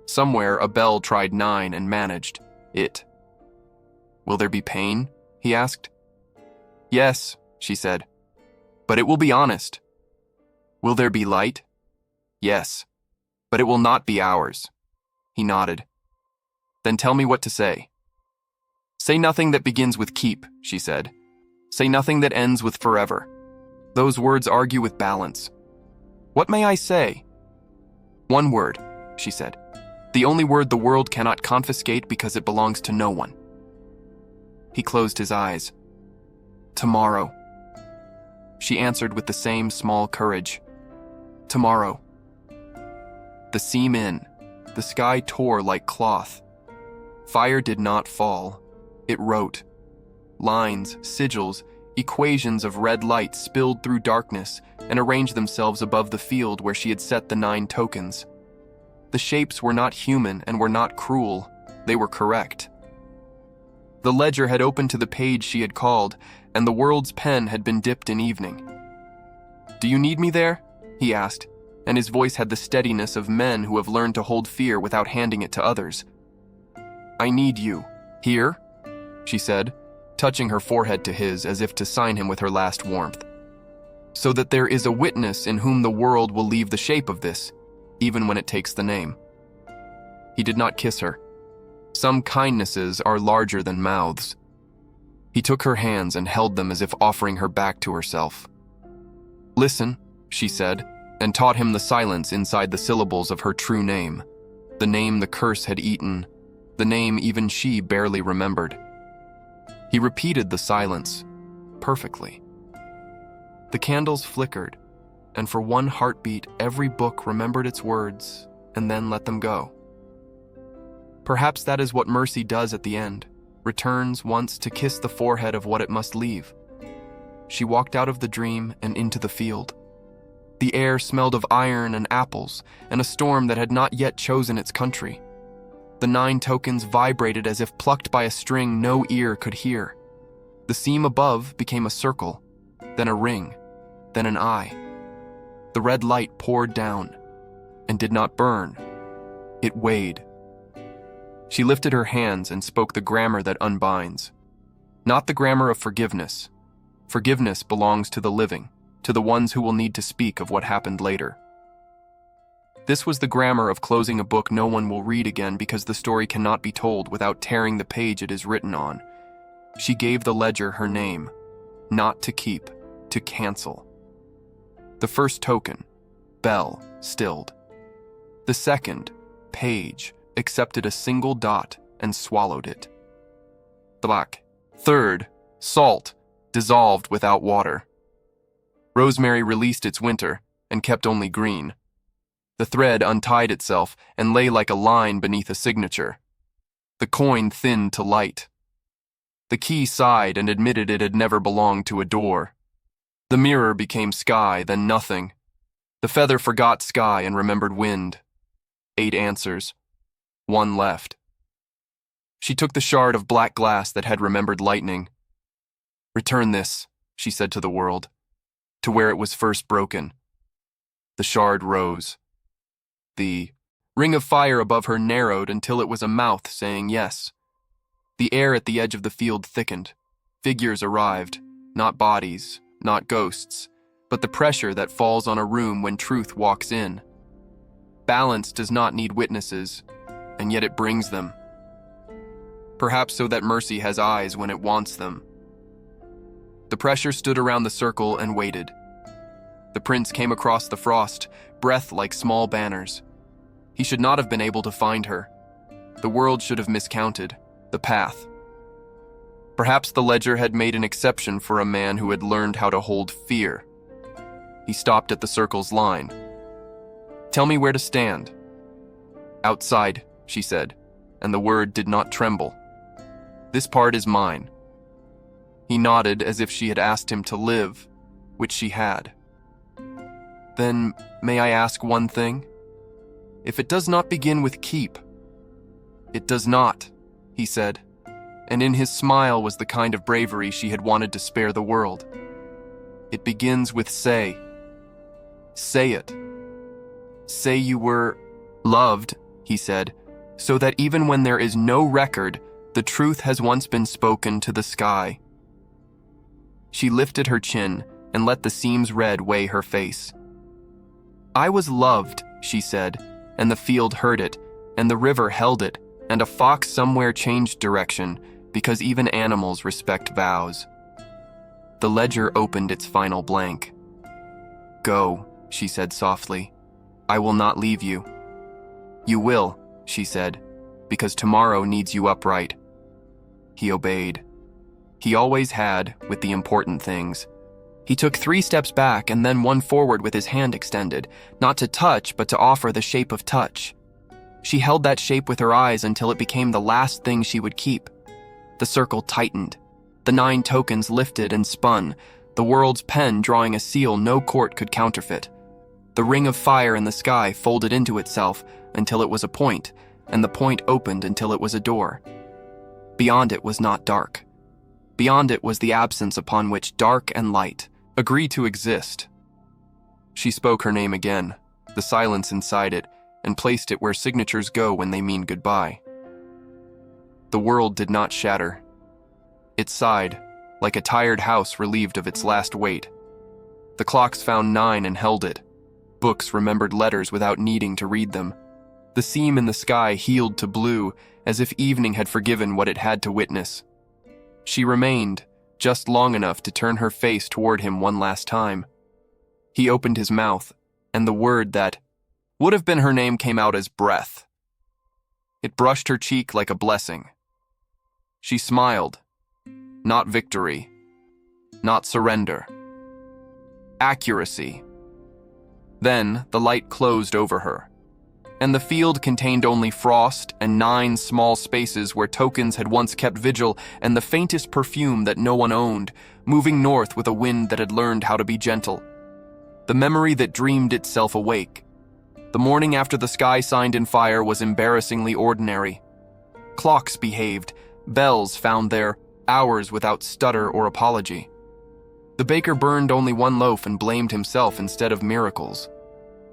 Somewhere a bell tried 9 and managed it. Will there be pain? He asked. Yes, she said. But it will be honest. Will there be light? Yes. But it will not be ours. He nodded. Then tell me what to say. Say nothing that begins with keep, she said. Say nothing that ends with forever. Those words argue with balance. What may I say? One word, she said. The only word the world cannot confiscate because it belongs to no one. He closed his eyes. Tomorrow. She answered with the same small courage. Tomorrow. The seam in. The sky tore like cloth. Fire did not fall. It wrote. Lines, sigils, equations of red light spilled through darkness and arranged themselves above the field where she had set the 9 tokens. The shapes were not human and were not cruel. They were correct. The ledger had opened to the page she had called, and the world's pen had been dipped in evening. "Do you need me there?" he asked, and his voice had the steadiness of men who have learned to hold fear without handing it to others. "I need you. Here?" she said, touching her forehead to his as if to sign him with her last warmth. "So that there is a witness in whom the world will leave the shape of this, even when it takes the name." He did not kiss her. Some kindnesses are larger than mouths. He took her hands and held them as if offering her back to herself. "Listen," she said, and taught him the silence inside the syllables of her true name, the name the curse had eaten, the name even she barely remembered. He repeated the silence, perfectly. The candles flickered, and for one heartbeat every book remembered its words and then let them go. Perhaps that is what mercy does at the end, returns once to kiss the forehead of what it must leave. She walked out of the dream and into the field. The air smelled of iron and apples, and a storm that had not yet chosen its country. The 9 tokens vibrated as if plucked by a string no ear could hear. The seam above became a circle, then a ring, then an eye. The red light poured down, and did not burn. It weighed. She lifted her hands and spoke the grammar that unbinds. Not the grammar of forgiveness. Forgiveness belongs to the living, to the ones who will need to speak of what happened later. This was the grammar of closing a book no one will read again because the story cannot be told without tearing the page it is written on. She gave the ledger her name, not to keep, to cancel. The first token, bell, stilled. The second, page, accepted a single dot and swallowed it. Black. Third, salt, dissolved without water. Rosemary released its winter and kept only green. The thread untied itself and lay like a line beneath a signature. The coin thinned to light. The key sighed and admitted it had never belonged to a door. The mirror became sky, then nothing. The feather forgot sky and remembered wind. 8 answers. 1 left. She took the shard of black glass that had remembered lightning. "Return this," she said to the world, "to where it was first broken." The shard rose. The ring of fire above her narrowed until it was a mouth saying yes. The air at the edge of the field thickened. Figures arrived, not bodies, not ghosts, but the pressure that falls on a room when truth walks in. Balance does not need witnesses, and yet it brings them. Perhaps so that mercy has eyes when it wants them. The pressure stood around the circle and waited. The prince came across the frost, breath like small banners. He should not have been able to find her. The world should have miscounted the path. Perhaps the ledger had made an exception for a man who had learned how to hold fear. He stopped at the circle's line. "Tell me where to stand." "Outside," she said, and the word did not tremble. "This part is mine." He nodded as if she had asked him to live, which she had. "Then, may I ask one thing? If it does not begin with keep." "It does not," he said, and in his smile was the kind of bravery she had wanted to spare the world. "It begins with say. Say it. Say you were loved," he said, "so that even when there is no record, the truth has once been spoken to the sky." She lifted her chin and let the seams red weigh her face. "I was loved," she said, and the field heard it, and the river held it, and a fox somewhere changed direction, because even animals respect vows. The ledger opened its final blank. "Go," she said softly. "I will not leave you." "You will," she said, "because tomorrow needs you upright." He obeyed. He always had, with the important things. He took 3 steps back and then 1 forward with his hand extended, not to touch, but to offer the shape of touch. She held that shape with her eyes until it became the last thing she would keep. The circle tightened. The 9 tokens lifted and spun, the world's pen drawing a seal no court could counterfeit. The ring of fire in the sky folded into itself until it was a point, and the point opened until it was a door. Beyond it was not dark. Beyond it was the absence upon which dark and light agree to exist. She spoke her name again, the silence inside it, and placed it where signatures go when they mean goodbye. The world did not shatter. It sighed, like a tired house relieved of its last weight. The clocks found 9 and held it. Books remembered letters without needing to read them. The seam in the sky healed to blue, as if evening had forgiven what it had to witness. She remained, just long enough to turn her face toward him one last time. He opened his mouth, and the word that would have been her name came out as breath. It brushed her cheek like a blessing. She smiled. Not victory. Not surrender. Accuracy. Then the light closed over her, and the field contained only frost and 9 small spaces where tokens had once kept vigil and the faintest perfume that no one owned, moving north with a wind that had learned how to be gentle. The memory that dreamed itself awake. The morning after the sky signed in fire was embarrassingly ordinary. Clocks behaved, bells found their hours without stutter or apology. The baker burned only 1 loaf and blamed himself instead of miracles.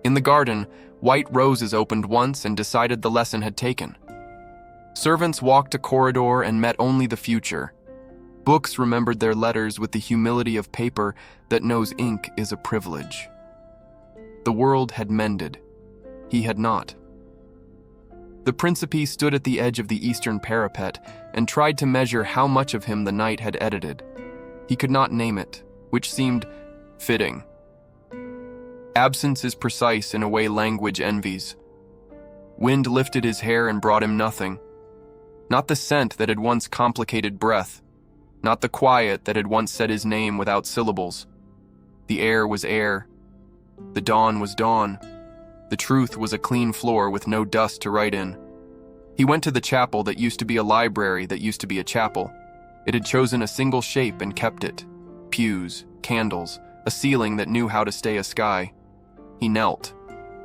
In the garden, white roses opened once and decided the lesson had taken. Servants walked a corridor and met only the future. Books remembered their letters with the humility of paper that knows ink is a privilege. The world had mended. He had not. The Principe stood at the edge of the eastern parapet and tried to measure how much of him the night had edited. He could not name it, which seemed fitting. Absence is precise in a way language envies. Wind lifted his hair and brought him nothing. Not the scent that had once complicated breath. Not the quiet that had once said his name without syllables. The air was air. The dawn was dawn. The truth was a clean floor with no dust to write in. He went to the chapel that used to be a library that used to be a chapel. It had chosen a single shape and kept it. Pews, candles, a ceiling that knew how to stay a sky. He knelt.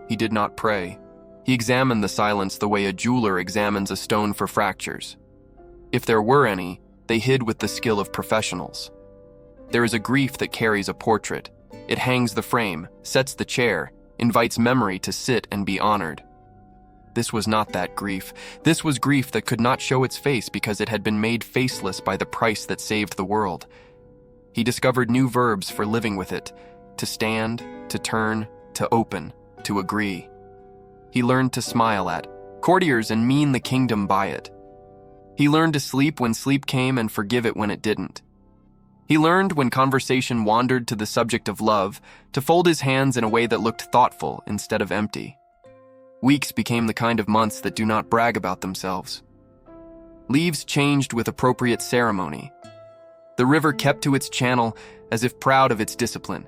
He did not pray. He examined the silence the way a jeweler examines a stone for fractures. If there were any, they hid with the skill of professionals. There is a grief that carries a portrait. It hangs the frame, sets the chair, invites memory to sit and be honored. This was not that grief. This was grief that could not show its face because it had been made faceless by the price that saved the world. He discovered new verbs for living with it: to stand, to turn, to open, to agree. He learned to smile at courtiers and mean the kingdom by it. He learned to sleep when sleep came and forgive it when it didn't. He learned, when conversation wandered to the subject of love, to fold his hands in a way that looked thoughtful instead of empty. Weeks became the kind of months that do not brag about themselves. Leaves changed with appropriate ceremony. The river kept to its channel as if proud of its discipline.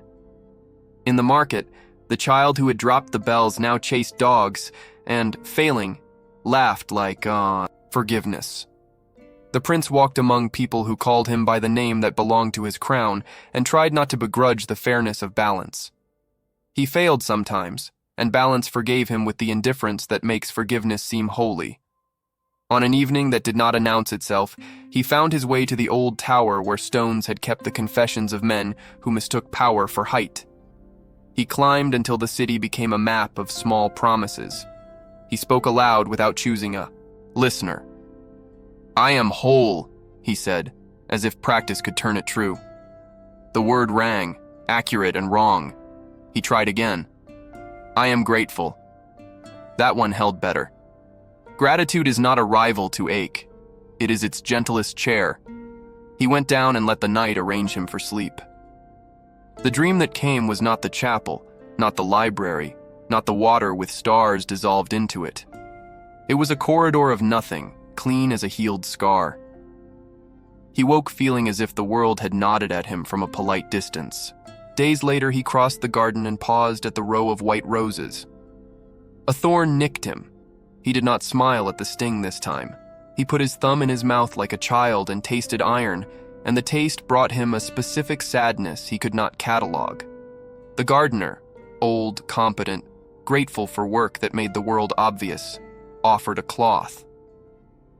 In the market, the child who had dropped the bells now chased dogs and, failing, laughed like, forgiveness. The prince walked among people who called him by the name that belonged to his crown and tried not to begrudge the fairness of balance. He failed sometimes, and balance forgave him with the indifference that makes forgiveness seem holy. On an evening that did not announce itself, he found his way to the old tower where stones had kept the confessions of men who mistook power for height. He climbed until the city became a map of small promises. He spoke aloud without choosing a listener. "I am whole," he said, as if practice could turn it true. The word rang, accurate and wrong. He tried again. "I am grateful." That one held better. Gratitude is not a rival to ache. It is its gentlest chair. He went down and let the night arrange him for sleep. The dream that came was not the chapel, not the library, not the water with stars dissolved into it. It was a corridor of nothing, clean as a healed scar. He woke feeling as if the world had nodded at him from a polite distance. Days later, he crossed the garden and paused at the row of white roses. A thorn nicked him. He did not smile at the sting this time. He put his thumb in his mouth like a child and tasted iron, and the taste brought him a specific sadness he could not catalog. The gardener, old, competent, grateful for work that made the world obvious, offered a cloth.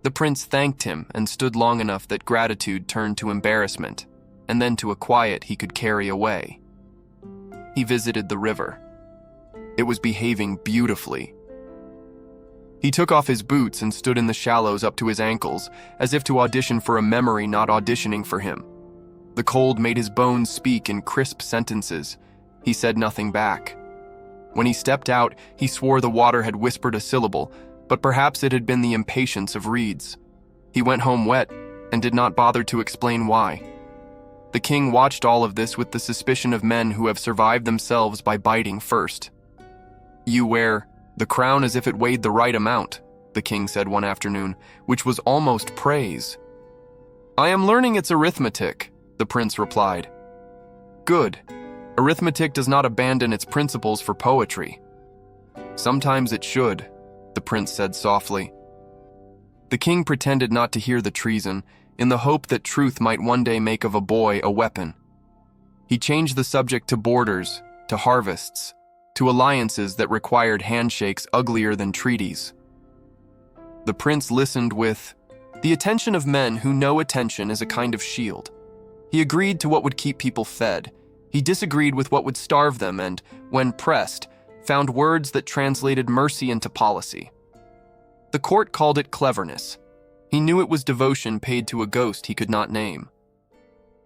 The prince thanked him and stood long enough that gratitude turned to embarrassment, and then to a quiet he could carry away. He visited the river. It was behaving beautifully. He took off his boots and stood in the shallows up to his ankles, as if to audition for a memory not auditioning for him. The cold made his bones speak in crisp sentences. He said nothing back. When he stepped out, he swore the water had whispered a syllable, but perhaps it had been the impatience of reeds. He went home wet and did not bother to explain why. The king watched all of this with the suspicion of men who have survived themselves by biting first. "You wear the crown as if it weighed the right amount," the king said one afternoon, which was almost praise. "I am learning its arithmetic," the prince replied. "Good. Arithmetic does not abandon its principles for poetry." "Sometimes it should," the prince said softly. The king pretended not to hear the treason, in the hope that truth might one day make of a boy a weapon. He changed the subject to borders, to harvests, to alliances that required handshakes uglier than treaties. The prince listened with the attention of men who know attention is a kind of shield. He agreed to what would keep people fed. He disagreed with what would starve them and, when pressed, found words that translated mercy into policy. The court called it cleverness. He knew it was devotion paid to a ghost he could not name.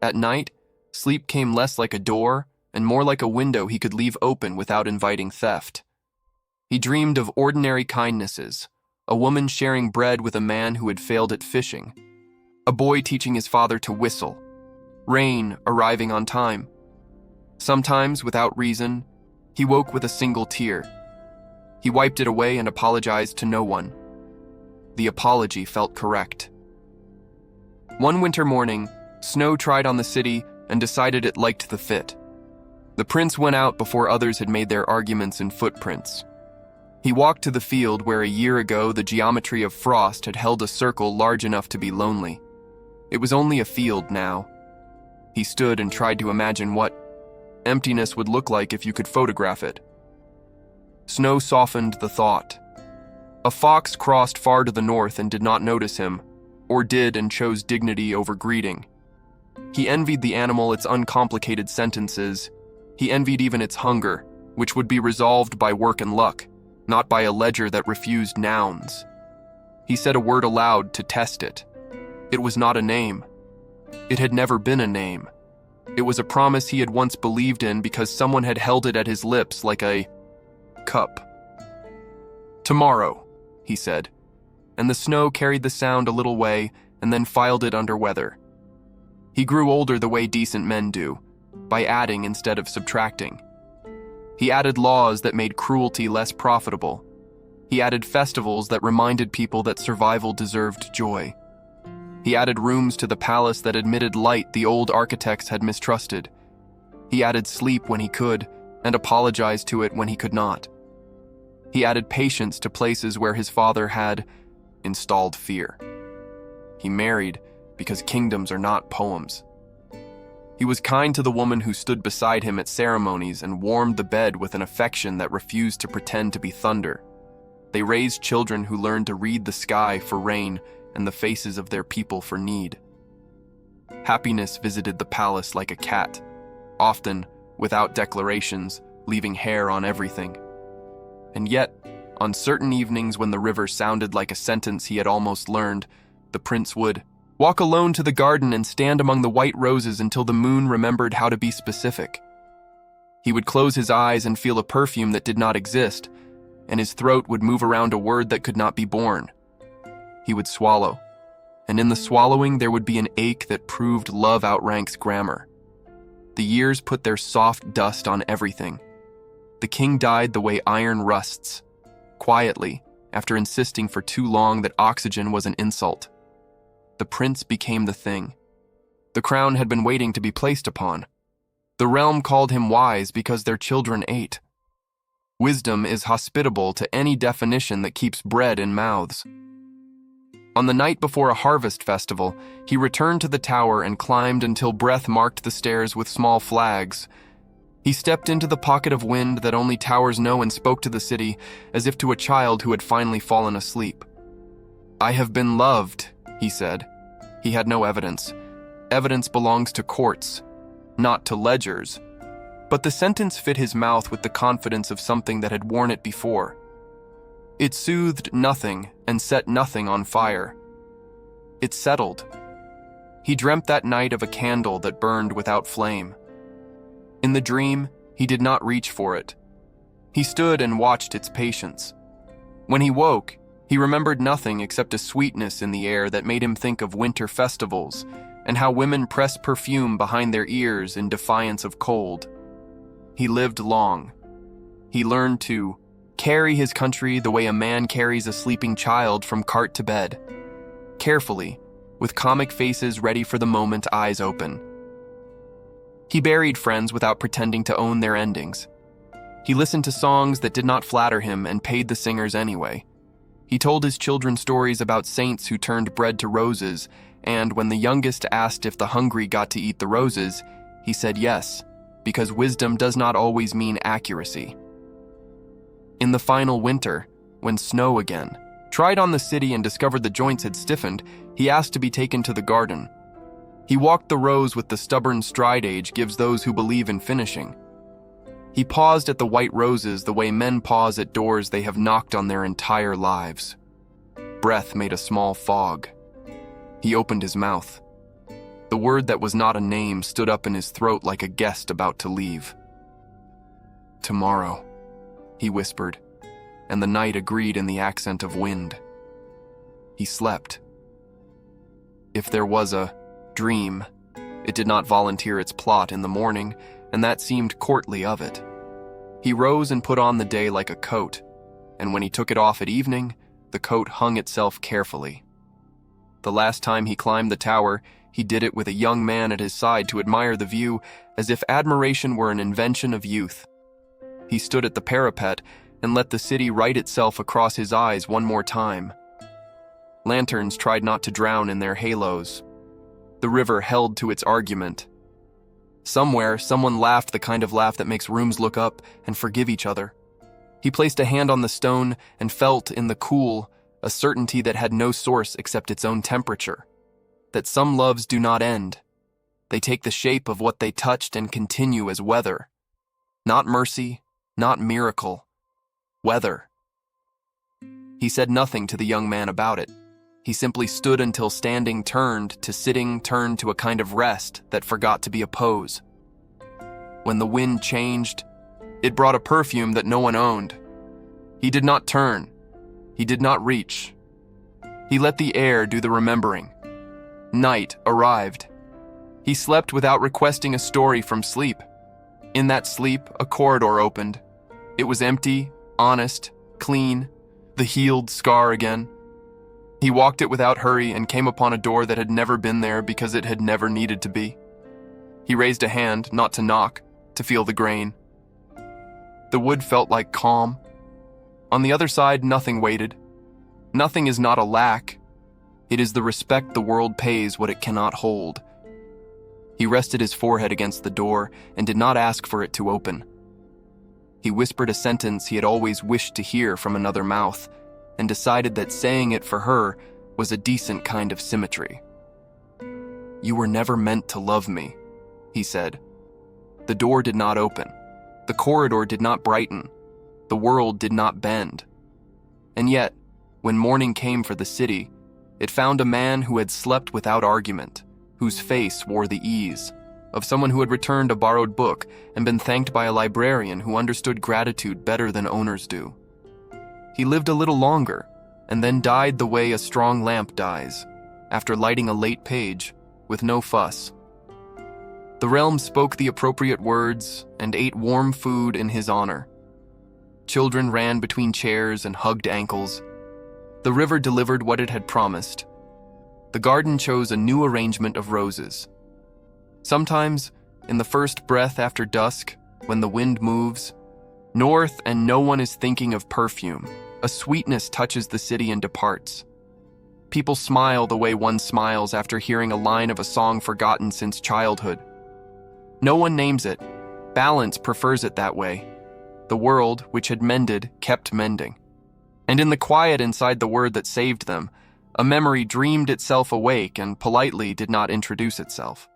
At night, sleep came less like a door and more like a window he could leave open without inviting theft. He dreamed of ordinary kindnesses, a woman sharing bread with a man who had failed at fishing, a boy teaching his father to whistle, rain arriving on time. Sometimes, without reason, he woke with a single tear. He wiped it away and apologized to no one. The apology felt correct. One winter morning, snow tried on the city and decided it liked the fit. The prince went out before others had made their arguments in footprints. He walked to the field where a year ago the geometry of frost had held a circle large enough to be lonely. It was only a field now. He stood and tried to imagine what emptiness would look like if you could photograph it. Snow softened the thought. A fox crossed far to the north and did not notice him, or did and chose dignity over greeting. He envied the animal its uncomplicated sentences. He envied even its hunger, which would be resolved by work and luck, not by a ledger that refused nouns. He said a word aloud to test it. It was not a name. It had never been a name. It was a promise he had once believed in because someone had held it at his lips like a cup. "Tomorrow," he said, and the snow carried the sound a little way and then filed it under weather. He grew older the way decent men do, by adding instead of subtracting. He added laws that made cruelty less profitable. He added festivals that reminded people that survival deserved joy. He added rooms to the palace that admitted light the old architects had mistrusted. He added sleep when he could, and apologized to it when he could not. He added patience to places where his father had installed fear. He married because kingdoms are not poems. He was kind to the woman who stood beside him at ceremonies and warmed the bed with an affection that refused to pretend to be thunder. They raised children who learned to read the sky for rain and the faces of their people for need. Happiness visited the palace like a cat, often without declarations, leaving hair on everything. And yet, on certain evenings when the river sounded like a sentence he had almost learned, the prince would walk alone to the garden and stand among the white roses until the moon remembered how to be specific. He would close his eyes and feel a perfume that did not exist, and his throat would move around a word that could not be born. He would swallow, and in the swallowing there would be an ache that proved love outranks grammar. The years put their soft dust on everything. The king died the way iron rusts, quietly, after insisting for too long that oxygen was an insult. The prince became the thing. The crown had been waiting to be placed upon. The realm called him wise because their children ate. Wisdom is hospitable to any definition that keeps bread in mouths. On the night before a harvest festival, he returned to the tower and climbed until breath marked the stairs with small flags. He stepped into the pocket of wind that only towers know and spoke to the city as if to a child who had finally fallen asleep. "I have been loved," he said. He had no evidence. Evidence belongs to courts, not to ledgers. But the sentence fit his mouth with the confidence of something that had worn it before. It soothed nothing and set nothing on fire. It settled. He dreamt that night of a candle that burned without flame. In the dream, he did not reach for it. He stood and watched its patience. When he woke, he remembered nothing except a sweetness in the air that made him think of winter festivals and how women press perfume behind their ears in defiance of cold. He lived long. He learned to carry his country the way a man carries a sleeping child from cart to bed, carefully, with comic faces ready for the moment eyes open. He buried friends without pretending to own their endings. He listened to songs that did not flatter him and paid the singers anyway. He told his children stories about saints who turned bread to roses, and when the youngest asked if the hungry got to eat the roses, he said yes, because wisdom does not always mean accuracy. In the final winter, when snow again tried on the city and discovered the joints had stiffened, he asked to be taken to the garden. He walked the rows with the stubborn stride age gives those who believe in finishing. He paused at the white roses the way men pause at doors they have knocked on their entire lives. Breath made a small fog. He opened his mouth. The word that was not a name stood up in his throat like a guest about to leave. "Tomorrow," he whispered, and the night agreed in the accent of wind. He slept. If there was a dream, it did not volunteer its plot in the morning, and that seemed courtly of it. He rose and put on the day like a coat, and when he took it off at evening, the coat hung itself carefully. The last time he climbed the tower, he did it with a young man at his side to admire the view, as if admiration were an invention of youth. He stood at the parapet and let the city right itself across his eyes one more time. Lanterns tried not to drown in their halos. The river held to its argument. Somewhere, someone laughed the kind of laugh that makes rooms look up and forgive each other. He placed a hand on the stone and felt in the cool a certainty that had no source except its own temperature, that some loves do not end. They take the shape of what they touched and continue as weather. Not mercy, not miracle. Weather. He said nothing to the young man about it. He simply stood until standing turned to sitting turned to a kind of rest that forgot to be a pose. When the wind changed, it brought a perfume that no one owned. He did not turn. He did not reach. He let the air do the remembering. Night arrived. He slept without requesting a story from sleep. In that sleep, a corridor opened. It was empty, honest, clean, the healed scar again. He walked it without hurry and came upon a door that had never been there because it had never needed to be. He raised a hand, not to knock, to feel the grain. The wood felt like calm. On the other side, nothing waited. Nothing is not a lack. It is the respect the world pays what it cannot hold. He rested his forehead against the door and did not ask for it to open. He whispered a sentence he had always wished to hear from another mouth, and decided that saying it for her was a decent kind of symmetry. "You were never meant to love me," he said. The door did not open. The corridor did not brighten. The world did not bend. And yet, when morning came for the city, it found a man who had slept without argument, whose face wore the ease of someone who had returned a borrowed book and been thanked by a librarian who understood gratitude better than owners do. He lived a little longer, and then died the way a strong lamp dies, after lighting a late page, with no fuss. The realm spoke the appropriate words and ate warm food in his honor. Children ran between chairs and hugged ankles. The river delivered what it had promised. The garden chose a new arrangement of roses. Sometimes, in the first breath after dusk, when the wind moves, North, and no one is thinking of perfume. A sweetness touches the city and departs. People smile the way one smiles after hearing a line of a song forgotten since childhood. No one names it. Balance prefers it that way. The world, which had mended, kept mending. And in the quiet inside the word that saved them, a memory dreamed itself awake and politely did not introduce itself.